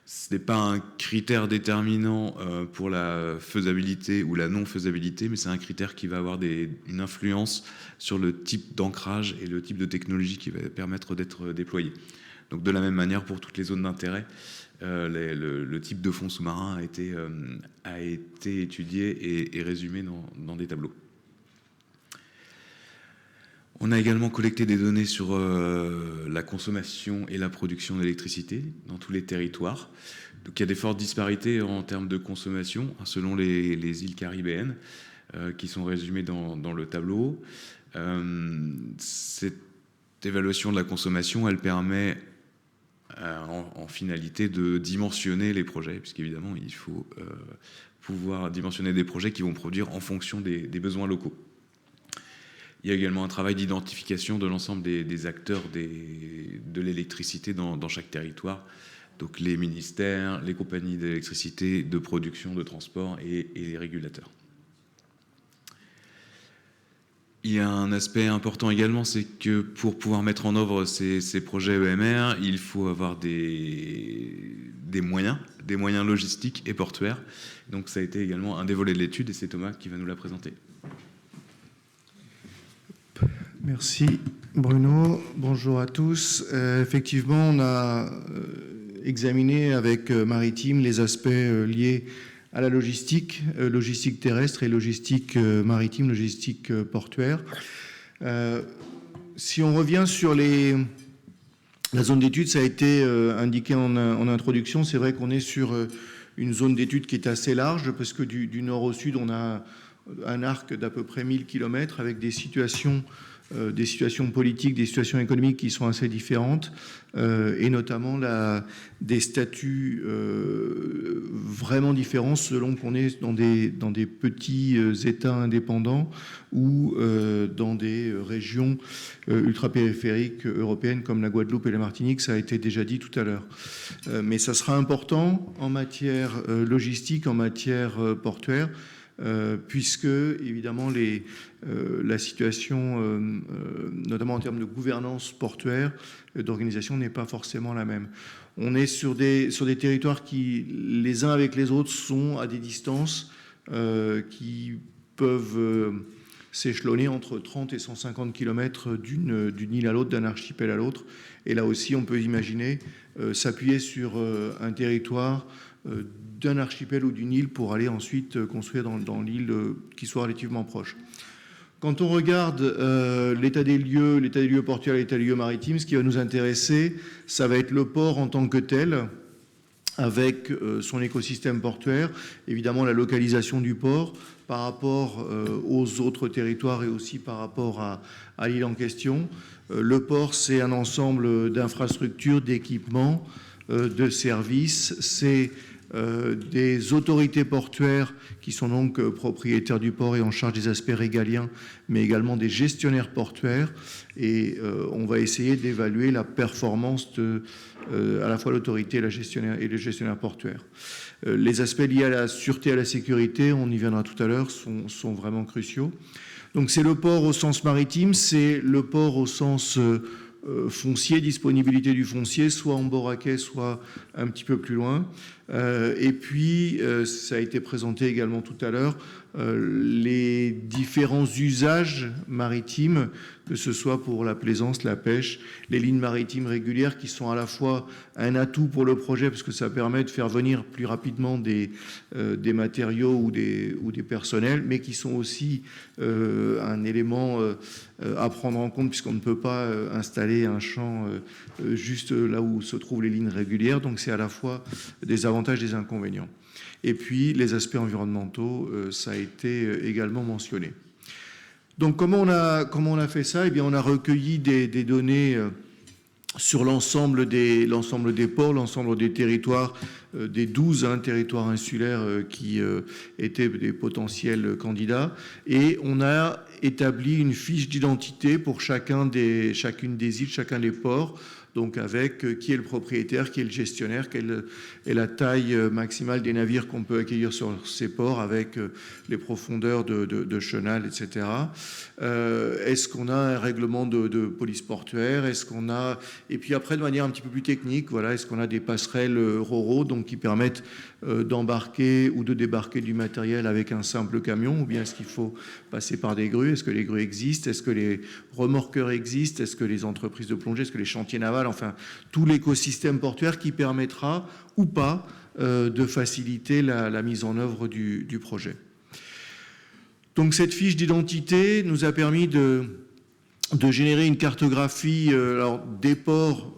Ce n'est pas un critère déterminant pour la faisabilité ou la non-faisabilité, mais c'est un critère qui va avoir une influence sur le type d'ancrage et le type de technologie qui va permettre d'être déployé. Donc de la même manière, pour toutes les zones d'intérêt, le type de fonds sous-marin a été étudié et résumé dans des tableaux. On a également collecté des données sur la consommation et la production d'électricité dans tous les territoires. Donc il y a des fortes disparités en termes de consommation selon les îles caribéennes qui sont résumées dans le tableau. Cette évaluation de la consommation, elle permet en finalité de dimensionner les projets, puisqu'évidemment il faut pouvoir dimensionner des projets qui vont produire en fonction des besoins locaux. Il y a également un travail d'identification de l'ensemble des acteurs de l'électricité dans chaque territoire. Donc les ministères, les compagnies d'électricité, de production, de transport et les régulateurs. Il y a un aspect important également, c'est que pour pouvoir mettre en œuvre ces projets EMR, il faut avoir des moyens logistiques et portuaires. Donc ça a été également un des volets de l'étude et c'est Thomas qui va nous la présenter. Merci Bruno, bonjour à tous. Effectivement, on a examiné avec Maritime les aspects liés à la logistique terrestre et logistique maritime, logistique portuaire. Si on revient sur la zone d'étude, ça a été indiqué en introduction, c'est vrai qu'on est sur une zone d'étude qui est assez large parce que du nord au sud, on a un arc d'à peu près 1000 km avec des situations politiques, des situations économiques qui sont assez différentes, et notamment des statuts vraiment différents selon qu'on est dans des petits États indépendants ou dans des régions ultra-périphériques européennes comme la Guadeloupe et la Martinique, ça a été déjà dit tout à l'heure. Mais ça sera important en matière logistique, en matière portuaire, puisque évidemment la situation, notamment en termes de gouvernance portuaire, d'organisation, n'est pas forcément la même. On est sur des territoires qui, les uns avec les autres, sont à des distances qui peuvent s'échelonner entre 30 et 150 km d'une île à l'autre, d'un archipel à l'autre. Et là aussi, on peut imaginer s'appuyer sur un territoire d'un archipel ou d'une île pour aller ensuite construire dans l'île qui soit relativement proche. Quand on regarde l'état des lieux portuaires, l'état des lieux maritimes, ce qui va nous intéresser, ça va être le port en tant que tel, avec son écosystème portuaire, évidemment la localisation du port par rapport aux autres territoires et aussi par rapport à l'île en question. Le port, c'est un ensemble d'infrastructures, d'équipements, de services, c'est des autorités portuaires qui sont donc propriétaires du port et en charge des aspects régaliens, mais également des gestionnaires portuaires. Et on va essayer d'évaluer la performance de à la fois l'autorité et les gestionnaires portuaires. Les aspects liés à la sûreté et à la sécurité, on y viendra tout à l'heure, sont vraiment cruciaux. Donc c'est le port au sens maritime, c'est le port au sens foncier, disponibilité du foncier, soit en bord à quai, soit un petit peu plus loin. Et puis, ça a été présenté également tout à l'heure, les différents usages maritimes, que ce soit pour la plaisance, la pêche, les lignes maritimes régulières qui sont à la fois un atout pour le projet parce que ça permet de faire venir plus rapidement des matériaux ou des personnels, mais qui sont aussi un élément à prendre en compte puisqu'on ne peut pas installer un champ juste là où se trouvent les lignes régulières. Donc c'est à la fois des avantages et des inconvénients. Et puis les aspects environnementaux, ça a été également mentionné. Donc comment on a fait ça? Eh bien on a recueilli des données sur l'ensemble des ports, l'ensemble des territoires, des 12 territoires insulaires qui étaient des potentiels candidats, et on a établi une fiche d'identité pour chacune des îles, chacun des ports, donc avec qui est le propriétaire, qui est le gestionnaire, quelle est la taille maximale des navires qu'on peut accueillir sur ces ports, avec les profondeurs de chenal, etc. Est-ce qu'on a un règlement de police portuaire? Est-ce qu'on a... Et puis après, de manière un petit peu plus technique, voilà, est-ce qu'on a des passerelles RoRo, donc qui permettent d'embarquer ou de débarquer du matériel avec un simple camion, ou bien est-ce qu'il faut passer par des grues? Est-ce que les grues existent? Est-ce que les remorqueurs existent? Est-ce que les entreprises de plongée? Est-ce que les chantiers navals? Enfin, tout l'écosystème portuaire qui permettra ou pas de faciliter la mise en œuvre du projet. Donc cette fiche d'identité nous a permis de générer une cartographie des ports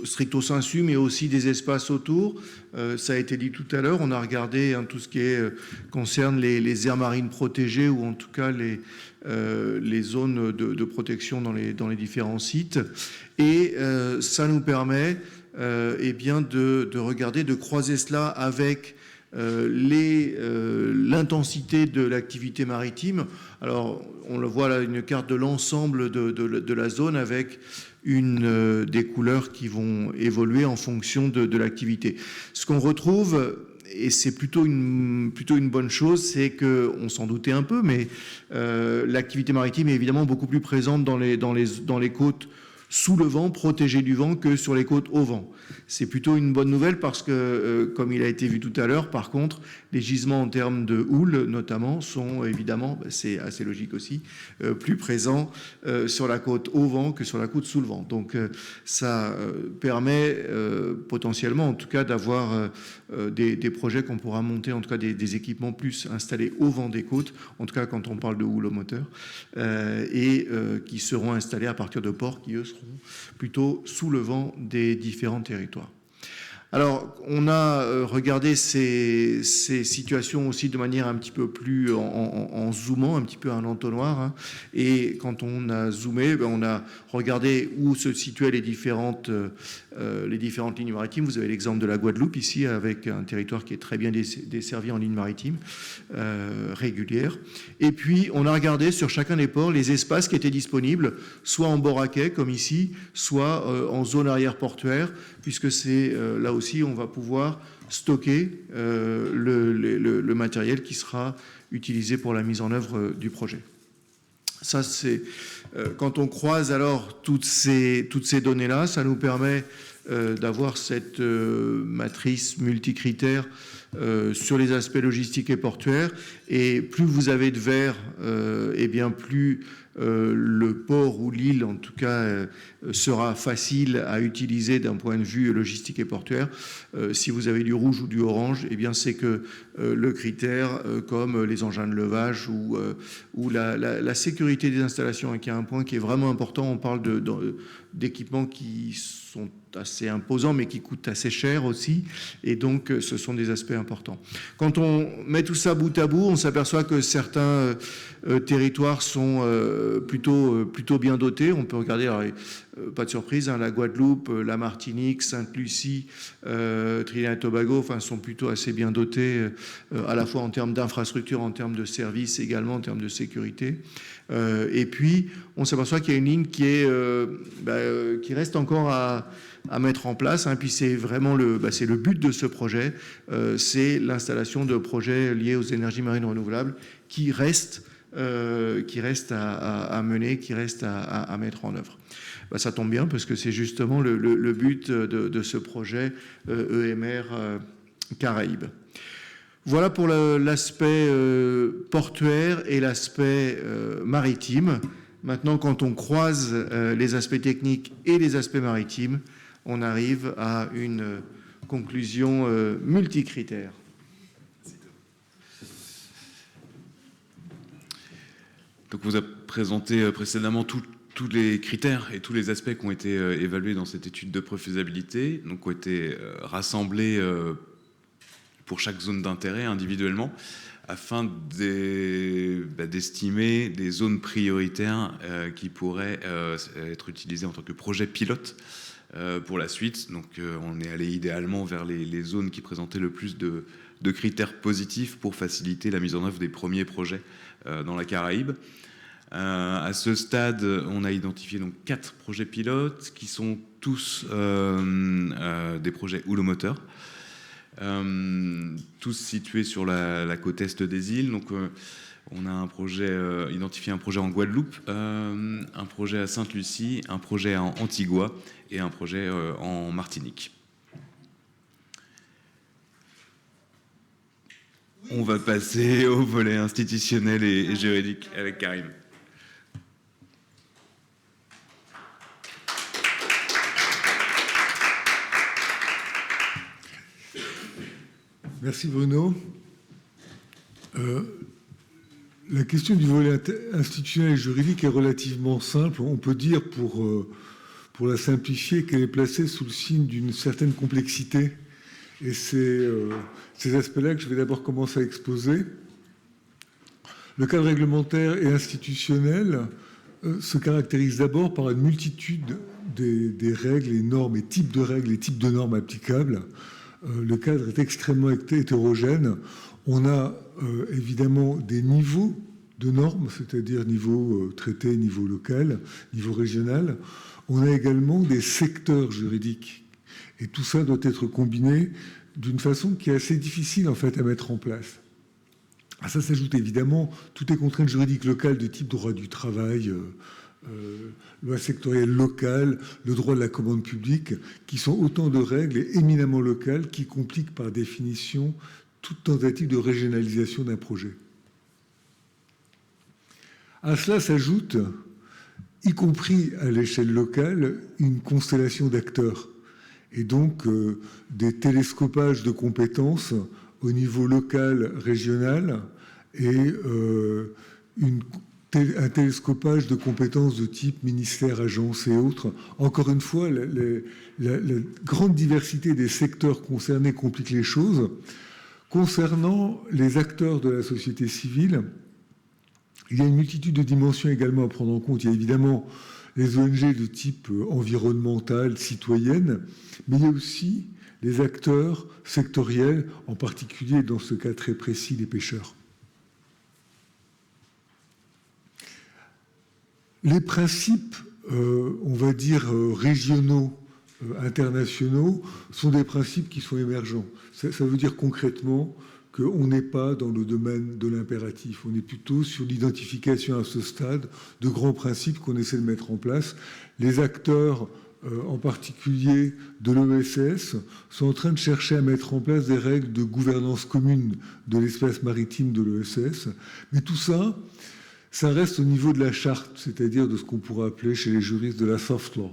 stricto sensu, mais aussi des espaces autour. Ça a été dit tout à l'heure, on a regardé tout ce qui concerne les aires marines protégées, ou en tout cas les zones de protection dans les différents sites. Et ça nous permet de regarder, de croiser cela avec l'intensité de l'activité maritime. Alors, on le voit là, une carte de l'ensemble de la zone avec des couleurs qui vont évoluer en fonction de l'activité. Ce qu'on retrouve, et c'est plutôt une bonne chose, c'est qu'on s'en doutait un peu, mais l'activité maritime est évidemment beaucoup plus présente dans les côtes sous le vent, protégées du vent, que sur les côtes au vent. C'est plutôt une bonne nouvelle parce que, comme il a été vu tout à l'heure, par contre, les gisements en termes de houle, notamment, sont évidemment, c'est assez logique aussi, plus présents sur la côte au vent que sur la côte sous le vent. Donc ça permet potentiellement, en tout cas, d'avoir des projets qu'on pourra monter, en tout cas des équipements plus installés au vent des côtes, en tout cas quand on parle de houle au moteur, et qui seront installés à partir de ports qui, eux, seront plutôt sous le vent des différents territoires. Alors, on a regardé ces situations aussi de manière un petit peu plus en zoomant, un petit peu en entonnoir. Et quand on a zoomé, on a regardé où se situaient les différentes lignes maritimes. Vous avez l'exemple de la Guadeloupe ici, avec un territoire qui est très bien desservi en ligne maritime régulière. Et puis, on a regardé sur chacun des ports les espaces qui étaient disponibles, soit en bord à quai, comme ici, soit en zone arrière portuaire, puisque c'est là aussi on va pouvoir stocker le matériel qui sera utilisé pour la mise en œuvre du projet. Ça, c'est quand on croise alors toutes ces données-là, ça nous permet d'avoir cette matrice multicritère sur les aspects logistiques et portuaires. Et plus vous avez de verre, et bien plus le port ou l'île, en tout cas, sera facile à utiliser d'un point de vue logistique et portuaire. Si vous avez du rouge ou du orange, eh bien c'est que le critère comme les engins de levage ou la sécurité des installations, qui est un point qui est vraiment important. On parle d'équipements qui sont assez imposants, mais qui coûtent assez cher aussi. Et donc, ce sont des aspects importants. Quand on met tout ça bout à bout, on s'aperçoit que certains territoires sont plutôt bien dotés. On peut regarder, alors, pas de surprise, hein, la Guadeloupe, la Martinique, Sainte-Lucie, Trinidad et Tobago, enfin, sont plutôt assez bien dotés, à la fois en termes d'infrastructure, en termes de services, également en termes de sécurité. Et puis, on s'aperçoit qu'il y a une ligne qui reste encore à mettre en place, hein, puis c'est vraiment c'est le but de ce projet, c'est l'installation de projets liés aux énergies marines renouvelables qui restent à mener, qui restent à mettre en œuvre. Ça tombe bien parce que c'est justement le but de ce projet EMR Caraïbes. Voilà pour l'aspect portuaire et l'aspect maritime. Maintenant, quand on croise les aspects techniques et les aspects maritimes, on arrive à une conclusion multicritère. Donc, vous avez présenté précédemment tous les critères et tous les aspects qui ont été évalués dans cette étude de préfaisabilité, donc qui ont été rassemblés pour chaque zone d'intérêt individuellement, afin d'estimer des zones prioritaires qui pourraient être utilisées en tant que projet pilote pour la suite. Donc on est allé idéalement vers les zones qui présentaient le plus de critères positifs pour faciliter la mise en œuvre des premiers projets dans la Caraïbe. À ce stade, on a identifié donc 4 projets pilotes qui sont tous des projets houlomoteur. Tous situés sur la côte est des îles. Donc, on a identifié un projet en Guadeloupe, un projet à Sainte-Lucie, un projet en Antigua et un projet en Martinique. On va passer au volet institutionnel et juridique avec Karim. Merci Bruno. La question du volet institutionnel et juridique est relativement simple. On peut dire, pour la simplifier, qu'elle est placée sous le signe d'une certaine complexité. Et c'est ces aspects-là que je vais d'abord commencer à exposer. Le cadre réglementaire et institutionnel se caractérise d'abord par une multitude des règles et normes et types de règles et types de normes applicables. Le cadre est extrêmement hétérogène. On a évidemment des niveaux de normes, c'est-à-dire niveau traité, niveau local, niveau régional. On a également des secteurs juridiques. Et tout ça doit être combiné d'une façon qui est assez difficile en fait à mettre en place. À ça s'ajoute évidemment toutes les contraintes juridiques locales de type droit du travail, loi sectorielle locale, le droit de la commande publique, qui sont autant de règles éminemment locales qui compliquent par définition toute tentative de régionalisation d'un projet. À cela s'ajoute, y compris à l'échelle locale, une constellation d'acteurs et donc des télescopages de compétences au niveau local, régional et un télescopage de compétences de type ministère, agence et autres. Encore une fois, la grande diversité des secteurs concernés complique les choses. Concernant les acteurs de la société civile, il y a une multitude de dimensions également à prendre en compte. Il y a évidemment les ONG de type environnemental, citoyenne, mais il y a aussi les acteurs sectoriels, en particulier dans ce cas très précis, les pêcheurs. Les principes, on va dire, régionaux, internationaux, sont des principes qui sont émergents. Ça veut dire concrètement qu'on n'est pas dans le domaine de l'impératif. On est plutôt sur l'identification à ce stade de grands principes qu'on essaie de mettre en place. Les acteurs en particulier de l'ESS, sont en train de chercher à mettre en place des règles de gouvernance commune de l'espace maritime de l'ESS. Mais tout ça, ça reste au niveau de la charte, c'est-à-dire de ce qu'on pourrait appeler chez les juristes de la soft law.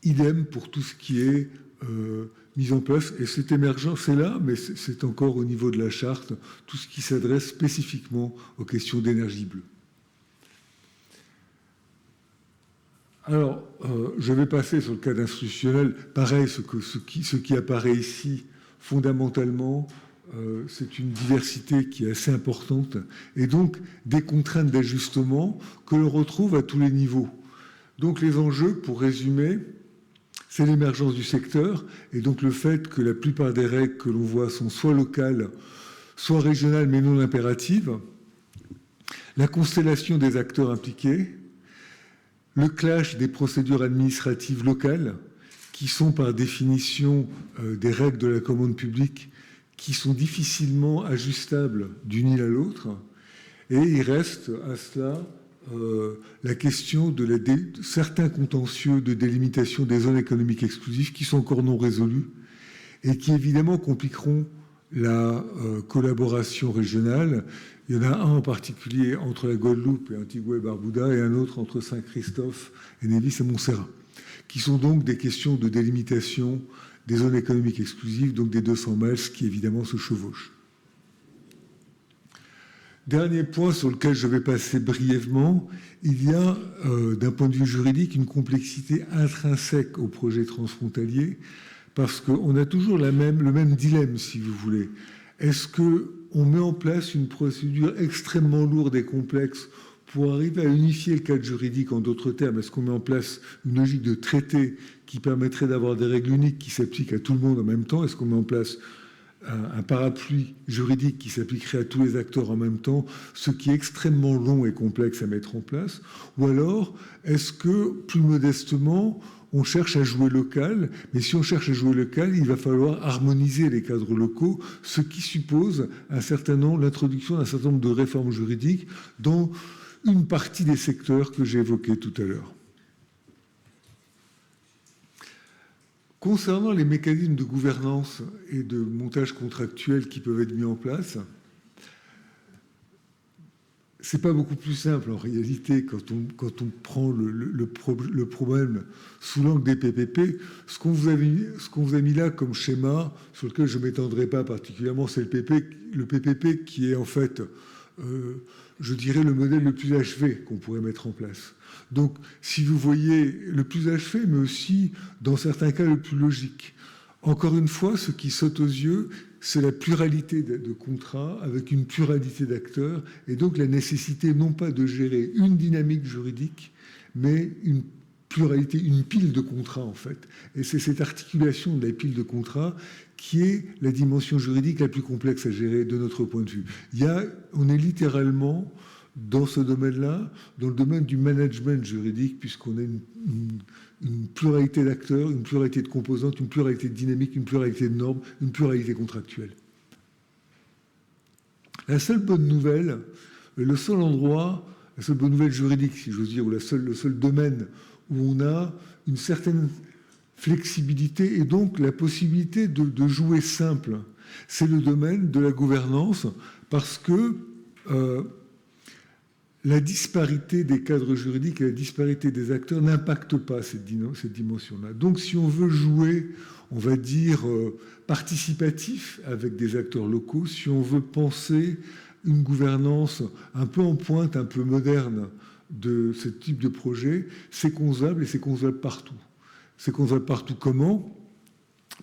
Idem pour tout ce qui est mise en place, et c'est émergent, c'est là, mais c'est encore au niveau de la charte, tout ce qui s'adresse spécifiquement aux questions d'énergie bleue. Alors, je vais passer sur le cadre institutionnel. Pareil, ce qui apparaît ici, fondamentalement, c'est une diversité qui est assez importante, et donc des contraintes d'ajustement que l'on retrouve à tous les niveaux. Donc les enjeux, pour résumer, c'est l'émergence du secteur, et donc le fait que la plupart des règles que l'on voit sont soit locales, soit régionales, mais non impératives, la constellation des acteurs impliqués, le clash des procédures administratives locales, qui sont par définition des règles de la commande publique, qui sont difficilement ajustables d'une île à l'autre, et il reste à cela la question de certains contentieux de délimitation des zones économiques exclusives qui sont encore non résolus et qui évidemment compliqueront la collaboration régionale. Il y en a un en particulier entre la Guadeloupe et Antigua et Barbuda et un autre entre Saint-Christophe et Nevis et Montserrat, qui sont donc des questions de délimitation des zones économiques exclusives, donc des 200 miles qui évidemment se chevauchent. Dernier point sur lequel je vais passer brièvement, il y a, d'un point de vue juridique, une complexité intrinsèque au projet transfrontalier, parce qu'on a toujours le même dilemme, si vous voulez. Est-ce qu'on met en place une procédure extrêmement lourde et complexe pour arriver à unifier le cadre juridique? En d'autres termes, est-ce qu'on met en place une logique de traité qui permettrait d'avoir des règles uniques qui s'appliquent à tout le monde en même temps? Est-ce qu'on met en place un parapluie juridique qui s'appliquerait à tous les acteurs en même temps, ce qui est extrêmement long et complexe à mettre en place? Ou alors, est-ce que, plus modestement, on cherche à jouer local? Mais si on cherche à jouer local, il va falloir harmoniser les cadres locaux, ce qui suppose l'introduction d'un certain nombre de réformes juridiques dans une partie des secteurs que j'ai évoqués tout à l'heure. Concernant les mécanismes de gouvernance et de montage contractuel qui peuvent être mis en place, c'est pas beaucoup plus simple en réalité quand on prend le problème sous l'angle des PPP. Ce qu'on vous a mis là comme schéma, sur lequel je ne m'étendrai pas particulièrement, c'est le PPP qui est en fait, je dirais, le modèle le plus achevé qu'on pourrait mettre en place. Donc, si vous voyez, le plus achevé, mais aussi, dans certains cas, le plus logique. Encore une fois, ce qui saute aux yeux, c'est la pluralité de contrats avec une pluralité d'acteurs, et donc la nécessité non pas de gérer une dynamique juridique, mais une pluralité, une pile de contrats, en fait. Et c'est cette articulation de la pile de contrats qui est la dimension juridique la plus complexe à gérer de notre point de vue. On est littéralement dans ce domaine-là, dans le domaine du management juridique, puisqu'on a une pluralité d'acteurs, une pluralité de composantes, une pluralité de dynamiques, une pluralité de normes, une pluralité contractuelle. La seule bonne nouvelle, le seul endroit, la seule bonne nouvelle juridique, si j'ose dire, ou le seul domaine où on a une certaine flexibilité et donc la possibilité de jouer simple, c'est le domaine de la gouvernance, parce que la disparité des cadres juridiques et la disparité des acteurs n'impactent pas cette dimension-là. Donc, si on veut jouer, on va dire, participatif avec des acteurs locaux, si on veut penser une gouvernance un peu en pointe, un peu moderne de ce type de projet, c'est concevable et c'est concevable partout. C'est concevable partout comment?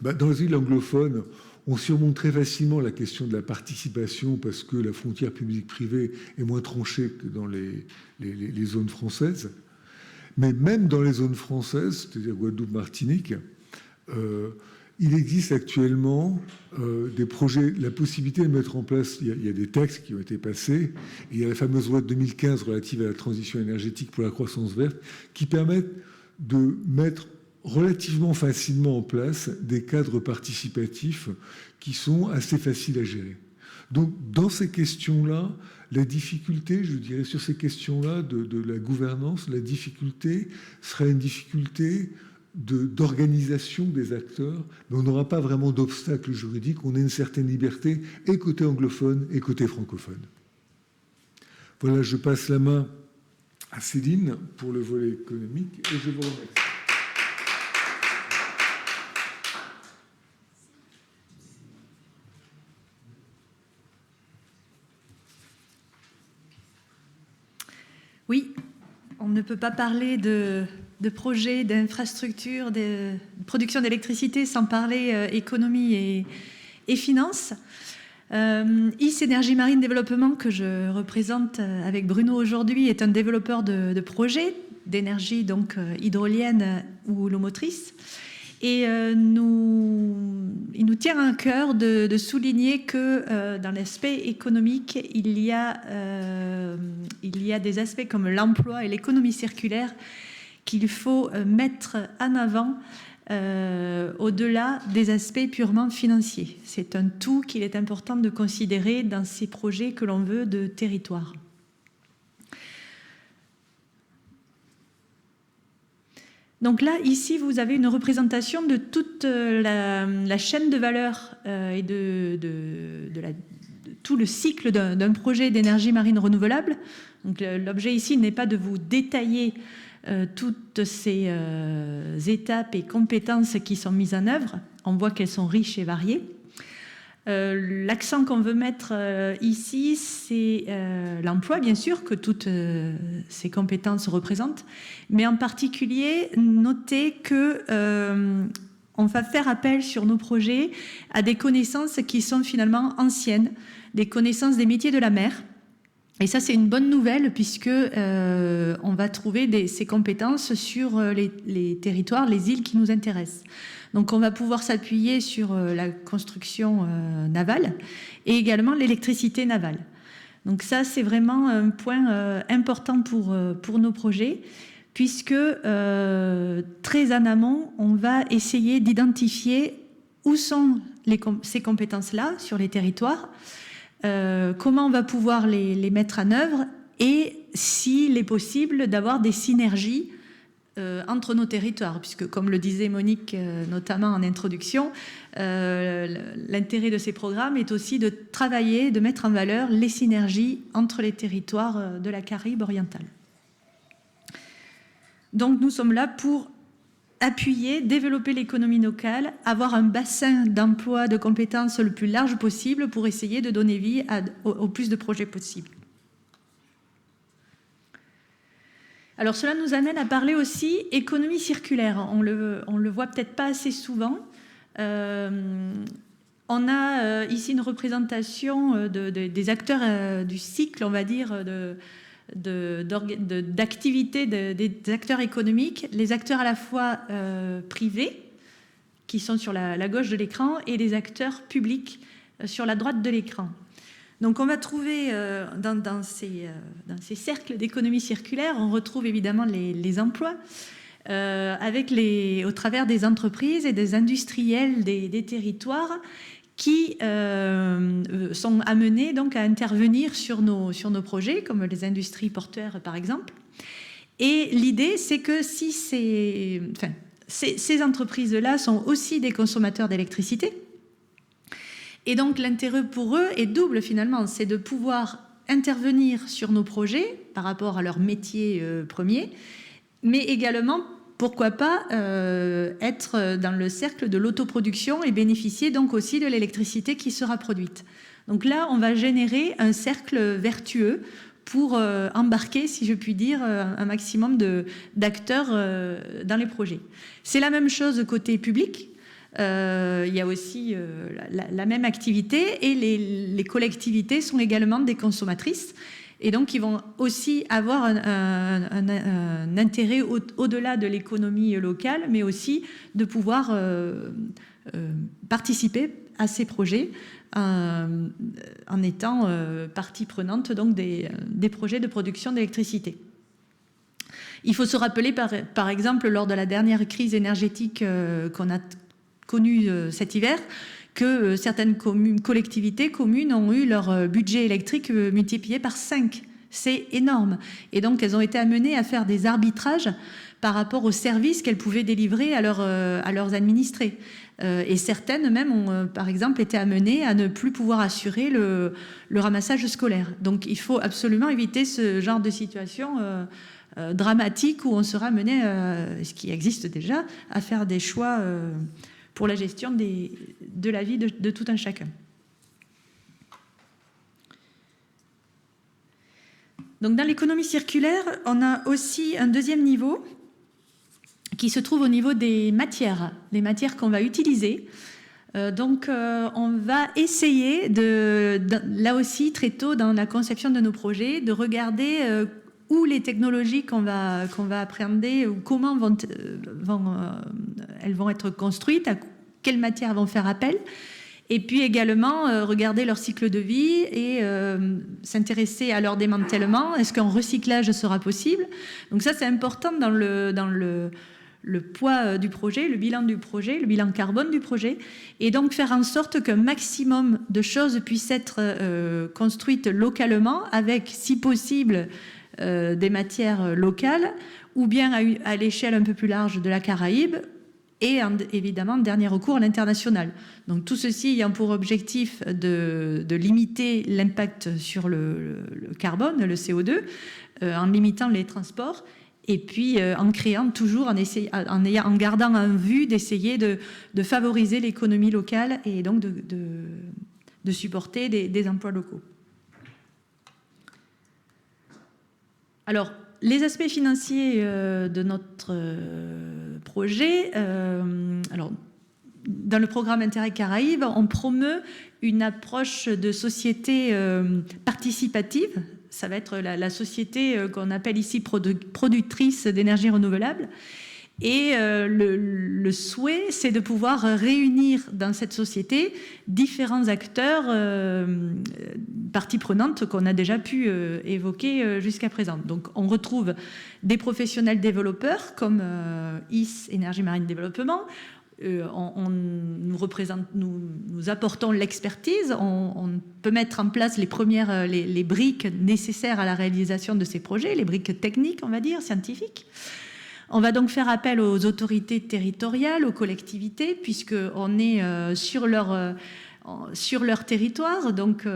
Dans les îles anglophones, on surmonte très facilement la question de la participation parce que la frontière publique-privée est moins tranchée que dans les zones françaises. Mais même dans les zones françaises, c'est-à-dire Guadeloupe, Martinique, il existe actuellement des projets, la possibilité de mettre en place, il y a des textes qui ont été passés, et il y a la fameuse loi de 2015 relative à la transition énergétique pour la croissance verte, qui permettent de mettre relativement facilement en place des cadres participatifs qui sont assez faciles à gérer. Donc, dans ces questions-là, la difficulté, je dirais, sur ces questions-là de la gouvernance, la difficulté serait une difficulté d'organisation des acteurs, mais on n'aura pas vraiment d'obstacle juridique, on a une certaine liberté, et côté anglophone et côté francophone. Voilà, je passe la main à Céline pour le volet économique, et je vous remercie. Oui, on ne peut pas parler de projets, d'infrastructures, de production d'électricité sans parler économie et finances. IS Énergie Marine Développement, que je représente avec Bruno aujourd'hui, est un développeur de projets d'énergie donc hydrolienne ou houlomotrice. Et il nous tient à cœur de souligner que dans l'aspect économique, il y a des aspects comme l'emploi et l'économie circulaire qu'il faut mettre en avant au-delà des aspects purement financiers. C'est un tout qu'il est important de considérer dans ces projets que l'on veut de territoire. Donc là, ici, vous avez une représentation de toute la chaîne de valeur et de tout le cycle d'un projet d'énergie marine renouvelable. Donc l'objet ici n'est pas de vous détailler toutes ces étapes et compétences qui sont mises en œuvre. On voit qu'elles sont riches et variées. L'accent qu'on veut mettre ici, c'est l'emploi, bien sûr, que toutes ces compétences représentent, mais en particulier, notez que on va faire appel sur nos projets à des connaissances qui sont finalement anciennes, des connaissances des métiers de la mer. Et ça, c'est une bonne nouvelle puisque on va trouver ces compétences sur les territoires, les îles qui nous intéressent. Donc, on va pouvoir s'appuyer sur la construction navale et également l'électricité navale. Donc ça, c'est vraiment un point important pour nos projets puisque très en amont, on va essayer d'identifier où sont ces compétences-là sur les territoires, comment on va pouvoir les mettre en œuvre et s'il est possible d'avoir des synergies entre nos territoires, puisque comme le disait Monique notamment en introduction, l'intérêt de ces programmes est aussi de travailler, de mettre en valeur les synergies entre les territoires de la Caraïbe orientale. Donc nous sommes là pour appuyer, développer l'économie locale, avoir un bassin d'emploi, de compétences le plus large possible pour essayer de donner vie au plus de projets possibles. Alors cela nous amène à parler aussi économie circulaire. On le voit peut-être pas assez souvent. On a ici une représentation des acteurs du cycle, on va dire, d'activités des acteurs économiques, les acteurs à la fois privés, qui sont sur la gauche de l'écran, et les acteurs publics sur la droite de l'écran. Donc on va trouver dans ces cercles d'économie circulaire, on retrouve évidemment les emplois, au travers des entreprises et des industriels des territoires qui sont amenés donc à intervenir sur nos projets, comme les industries portuaires par exemple. Et l'idée, c'est que si ces entreprises-là sont aussi des consommateurs d'électricité, et donc l'intérêt pour eux est double finalement, c'est de pouvoir intervenir sur nos projets par rapport à leur métier premier, mais également, pourquoi pas, être dans le cercle de l'autoproduction et bénéficier donc aussi de l'électricité qui sera produite. Donc là, on va générer un cercle vertueux pour embarquer, si je puis dire, un maximum d'acteurs dans les projets. C'est la même chose côté public. Il y a aussi la même activité et les collectivités sont également des consommatrices et donc ils vont aussi avoir un intérêt au-delà de l'économie locale, mais aussi de pouvoir participer à ces projets en étant partie prenante donc des projets de production d'électricité. Il faut se rappeler par exemple lors de la dernière crise énergétique qu'on a connue cet hiver, que certaines collectivités, communes ont eu leur budget électrique multiplié par 5. C'est énorme. Et donc, elles ont été amenées à faire des arbitrages par rapport aux services qu'elles pouvaient délivrer à leurs administrés. Et certaines même ont, par exemple, été amenées à ne plus pouvoir assurer le ramassage scolaire. Donc, il faut absolument éviter ce genre de situation dramatique où on sera amené, ce qui existe déjà, à faire des choix pour la gestion de la vie de tout un chacun. Donc, dans l'économie circulaire, on a aussi un deuxième niveau qui se trouve au niveau des matières qu'on va utiliser. Donc, on va essayer, là aussi, très tôt dans la conception de nos projets, de regarder où les technologies qu'on va appréhender, ou comment elles vont être construites, à quelles matières vont faire appel. Et puis également, regarder leur cycle de vie et s'intéresser à leur démantèlement. Est-ce qu'un recyclage sera possible? Donc ça, c'est important dans le poids du projet, le bilan du projet, le bilan carbone du projet, et donc faire en sorte qu'un maximum de choses puissent être construites localement, avec, si possible, des matières locales, ou bien à l'échelle un peu plus large de la Caraïbe, et évidemment, dernier recours à l'international. Donc tout ceci ayant pour objectif de limiter l'impact sur le carbone, le CO2, en limitant les transports, et puis en créant toujours, en gardant en vue d'essayer de favoriser l'économie locale et donc de supporter des emplois locaux. Alors, les aspects financiers de notre projet, alors, dans le programme Interreg Caraïbes, on promeut une approche de société participative. Ça va être la société qu'on appelle ici productrice d'énergie renouvelable. Et le souhait, c'est de pouvoir réunir dans cette société différents acteurs, parties prenantes qu'on a déjà pu évoquer jusqu'à présent. Donc on retrouve des professionnels développeurs comme IS Énergie Marine Développement. Nous apportons l'expertise, on peut mettre en place les briques nécessaires à la réalisation de ces projets, les briques techniques, on va dire, scientifiques. On va donc faire appel aux autorités territoriales, aux collectivités, puisqu'on est sur leur territoire, donc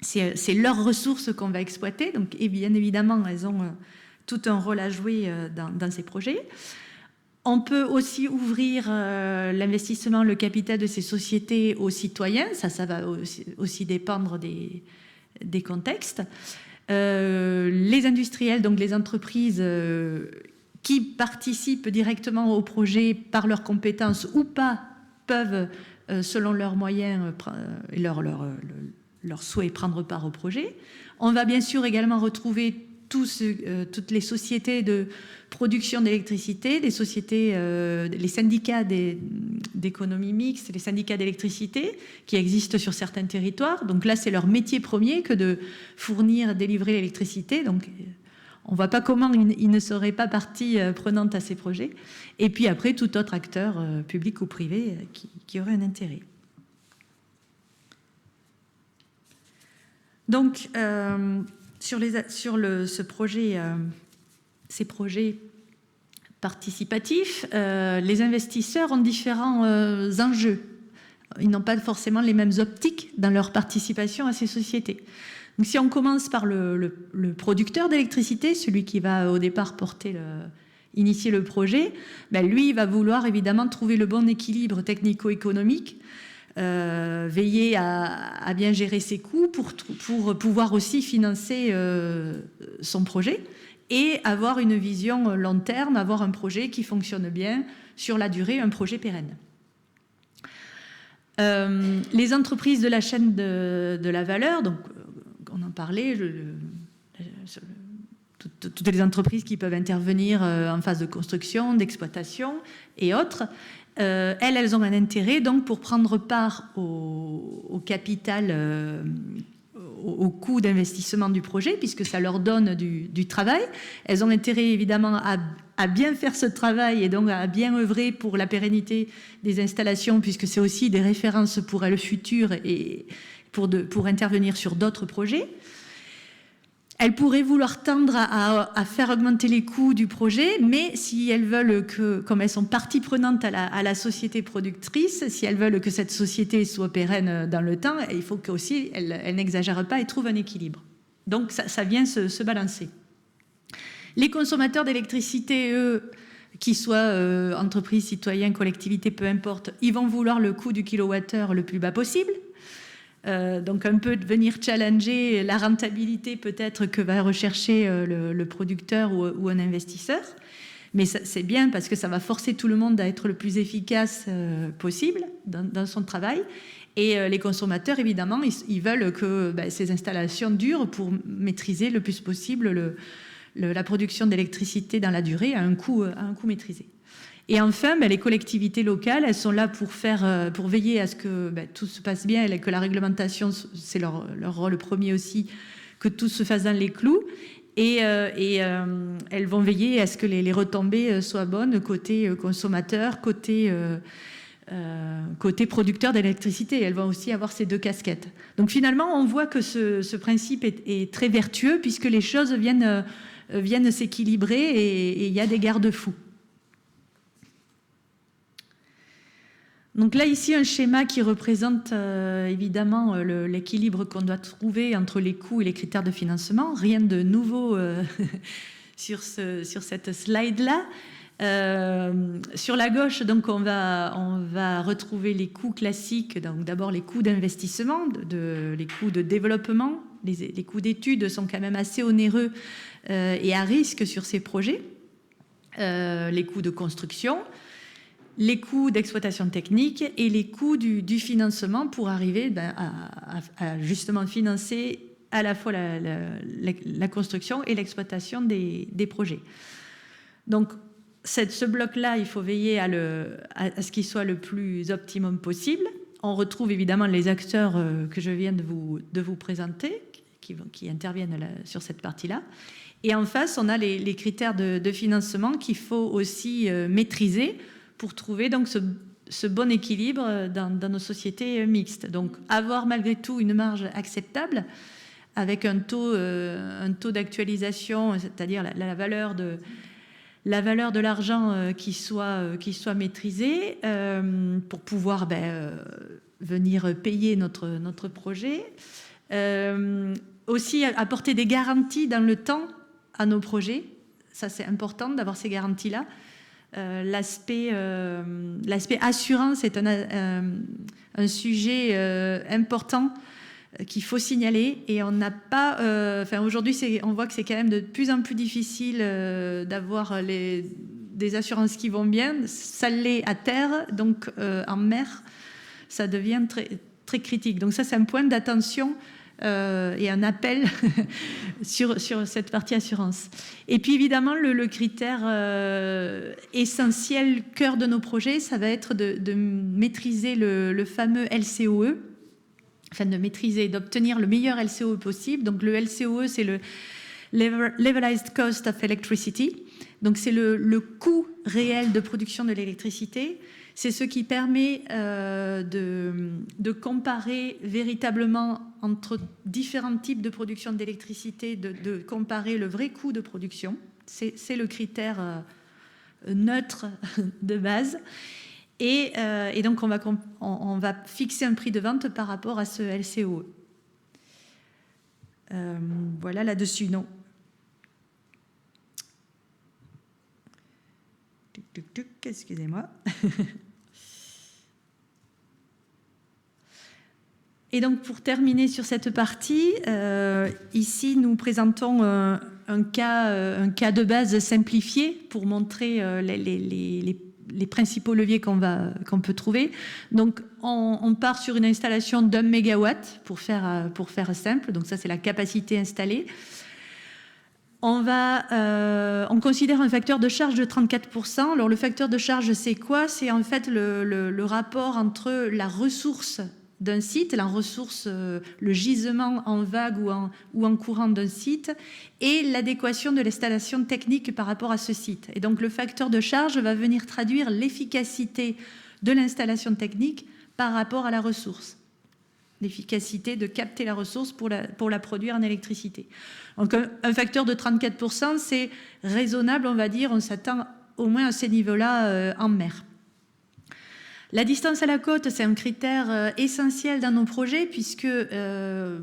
c'est leurs ressources qu'on va exploiter, donc, et bien évidemment, elles ont tout un rôle à jouer dans ces projets. On peut aussi ouvrir l'investissement, le capital de ces sociétés aux citoyens, ça va aussi dépendre des contextes. Les industriels, donc les entreprises qui participent directement au projet par leurs compétences ou pas, peuvent, selon leurs moyens et leurs souhaits, prendre part au projet. On va bien sûr également retrouver toutes les sociétés de production d'électricité, les syndicats d'économie mixte, les syndicats d'électricité qui existent sur certains territoires. Donc là, c'est leur métier premier que de fournir, délivrer l'électricité. Donc on ne voit pas comment ils ne seraient pas partie prenante à ces projets. Et puis après, tout autre acteur, public ou privé, qui aurait un intérêt. Donc, ces projets participatifs, les investisseurs ont différents enjeux. Ils n'ont pas forcément les mêmes optiques dans leur participation à ces sociétés. Donc, si on commence par le producteur d'électricité, celui qui va au départ initier le projet, ben lui, il va vouloir évidemment trouver le bon équilibre technico-économique, veiller à bien gérer ses coûts pour pouvoir aussi financer son projet et avoir une vision long terme, avoir un projet qui fonctionne bien sur la durée, un projet pérenne. Les entreprises de la chaîne de la valeur, donc on en parlait, toutes les entreprises qui peuvent intervenir en phase de construction, d'exploitation et autres, elles ont un intérêt donc pour prendre part au capital au coût d'investissement du projet, puisque ça leur donne du travail. Elles ont intérêt évidemment à bien faire ce travail et donc à bien œuvrer pour la pérennité des installations, puisque c'est aussi des références pour le futur et pour intervenir sur d'autres projets. Elles pourraient vouloir tendre à faire augmenter les coûts du projet, mais si elles veulent que, comme elles sont partie prenante à la société productrice, si elles veulent que cette société soit pérenne dans le temps, il faut qu'aussi elles n'exagèrent pas et trouvent un équilibre. Donc ça vient se balancer. Les consommateurs d'électricité, eux, qu'ils soient entreprises, citoyens, collectivités, peu importe, ils vont vouloir le coût du kilowattheure le plus bas possible. Donc un peu de venir challenger la rentabilité peut-être que va rechercher le producteur ou un investisseur. Mais c'est bien parce que ça va forcer tout le monde à être le plus efficace possible dans son travail. Et les consommateurs, évidemment, ils veulent que ces installations durent pour maîtriser le plus possible la production d'électricité dans la durée à un coût maîtrisé. Et enfin, les collectivités locales, elles sont là pour veiller à ce que tout se passe bien et que la réglementation, c'est leur rôle premier aussi, que tout se fasse dans les clous. Et elles vont veiller à ce que les retombées soient bonnes côté consommateur, côté producteur d'électricité. Elles vont aussi avoir ces deux casquettes. Donc finalement, on voit que ce principe est très vertueux puisque les choses viennent s'équilibrer et il y a des garde-fous. Donc là, ici, un schéma qui représente évidemment l'équilibre qu'on doit trouver entre les coûts et les critères de financement. Rien de nouveau sur cette slide-là. Sur la gauche, donc, on va retrouver les coûts classiques. Donc d'abord, les coûts d'investissement, les coûts de développement. Les coûts d'études sont quand même assez onéreux et à risque sur ces projets. Les coûts de construction, les coûts d'exploitation technique et les coûts du financement pour arriver à justement financer à la fois la construction et l'exploitation des projets. Donc, ce bloc-là, il faut veiller à ce qu'il soit le plus optimum possible. On retrouve évidemment les acteurs que je viens de vous présenter, qui interviennent sur cette partie-là. Et en face, on a les critères de financement qu'il faut aussi maîtriser pour trouver donc ce bon équilibre dans nos sociétés mixtes. Donc, avoir malgré tout une marge acceptable avec un taux d'actualisation, c'est-à-dire la valeur de l'argent qui soit maîtrisée pour pouvoir venir payer notre projet. Aussi apporter des garanties dans le temps à nos projets. Ça, c'est important d'avoir ces garanties-là. L'aspect assurance est un sujet important qu'il faut signaler et on n'a pas. Aujourd'hui, on voit que c'est quand même de plus en plus difficile d'avoir des assurances qui vont bien. Ça l'est à terre, donc en mer, ça devient très, très critique. Donc ça, c'est un point d'attention. Et un appel sur cette partie assurance. Et puis évidemment, le critère essentiel, cœur de nos projets, ça va être de maîtriser le fameux LCOE, enfin de maîtriser, d'obtenir le meilleur LCOE possible. Donc le LCOE, c'est le Levelized Cost of Electricity. Donc c'est le coût réel de production de l'électricité. C'est ce qui permet de comparer véritablement entre différents types de production d'électricité, de comparer le vrai coût de production. C'est le critère neutre de base. Et donc, on va fixer un prix de vente par rapport à ce LCOE. Voilà là-dessus, non. Excusez-moi. Et donc, pour terminer sur cette partie, ici, nous présentons un cas de base simplifié pour montrer les principaux leviers qu'on peut trouver. Donc, on part sur une installation d'1 mégawatt pour faire simple. Donc, ça, c'est la capacité installée. On considère un facteur de charge de 34%. Alors, le facteur de charge, c'est quoi? C'est en fait le rapport entre la ressource d'un site, la ressource, le gisement en vague ou en courant d'un site, et l'adéquation de l'installation technique par rapport à ce site. Et donc le facteur de charge va venir traduire l'efficacité de l'installation technique par rapport à la ressource. L'efficacité de capter la ressource pour la produire en électricité. Donc un facteur de 34%, c'est raisonnable, on va dire, on s'attend au moins à ces niveaux-là en mer. La distance à la côte, c'est un critère essentiel dans nos projets puisque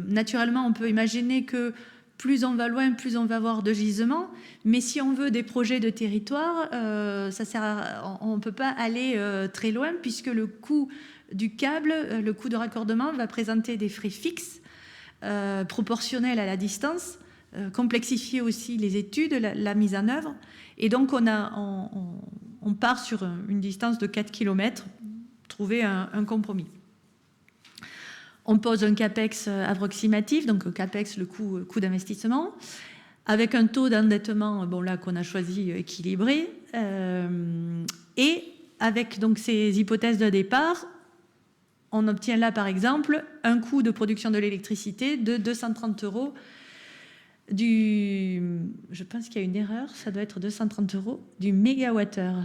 naturellement, on peut imaginer que plus on va loin, plus on va avoir de gisements. Mais si on veut des projets de territoire, on ne peut pas aller très loin puisque le coût du câble, le coût de raccordement va présenter des frais fixes proportionnels à la distance, complexifier aussi les études, la mise en œuvre. Et donc, on part sur une distance de 4 km, trouver un compromis. On pose un CAPEX approximatif, donc CAPEX, le coût d'investissement, avec un taux d'endettement là qu'on a choisi équilibré, et avec donc ces hypothèses de départ, on obtient là par exemple un coût de production de l'électricité de 230 € je pense qu'il y a une erreur, ça doit être 230 € du mégawattheure.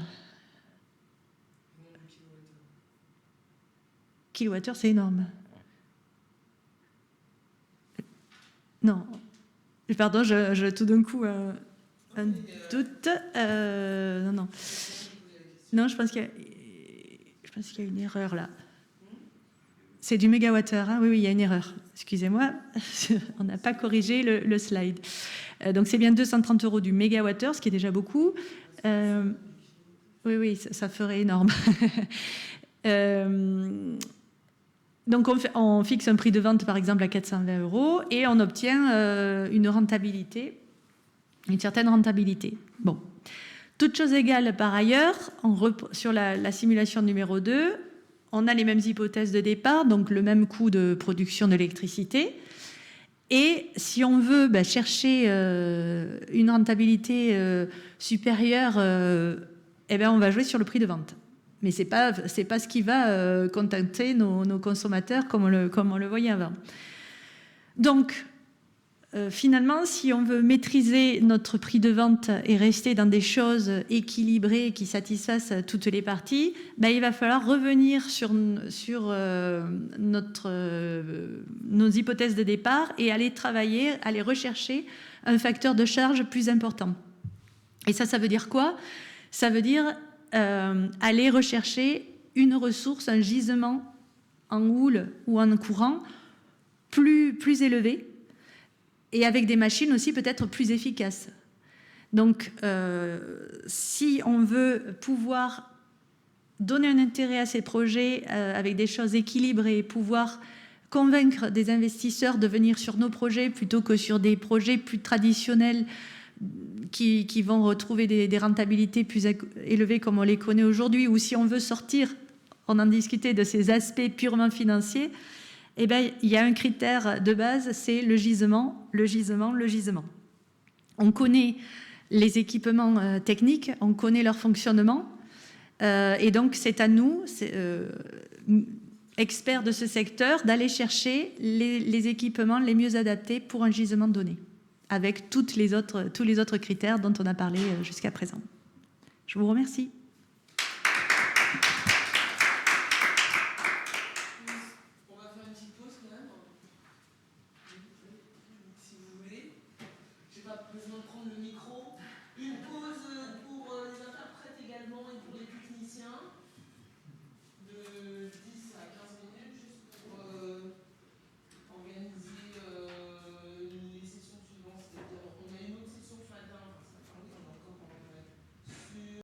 Kilowattheure, c'est énorme. Non, pardon, je tout d'un coup un doute. Non, je pense qu'il y a une erreur là. C'est du mégawattheure, hein? Oui, il y a une erreur. Excusez-moi, on n'a pas corrigé le slide. Donc c'est bien 230 € du mégawattheure, ce qui est déjà beaucoup. Oui, ça ferait énorme. Donc on fixe un prix de vente par exemple à 420 € et on obtient une certaine rentabilité. Bon, toutes choses égales par ailleurs, sur la simulation numéro 2, on a les mêmes hypothèses de départ, donc le même coût de production de l'électricité. Et si on veut chercher une rentabilité supérieure, on va jouer sur le prix de vente. Mais ce n'est pas ce qui va contenter nos consommateurs comme on le voyait avant. Donc, finalement, si on veut maîtriser notre prix de vente et rester dans des choses équilibrées qui satisfassent toutes les parties, il va falloir revenir sur nos hypothèses de départ et aller travailler, aller rechercher un facteur de charge plus important. Et ça veut dire quoi? Ça veut dire aller rechercher une ressource, un gisement en houle ou en courant plus élevé et avec des machines aussi peut-être plus efficaces. Donc, si on veut pouvoir donner un intérêt à ces projets avec des choses équilibrées, pouvoir convaincre des investisseurs de venir sur nos projets plutôt que sur des projets plus traditionnels qui vont retrouver des rentabilités plus élevées comme on les connaît aujourd'hui, ou si on veut sortir, on en discutait, de ces aspects purement financiers, il y a un critère de base, c'est le gisement. On connaît les équipements techniques, on connaît leur fonctionnement, et donc c'est à nous, experts de ce secteur, d'aller chercher les équipements les mieux adaptés pour un gisement donné, avec tous les autres critères dont on a parlé jusqu'à présent. Je vous remercie.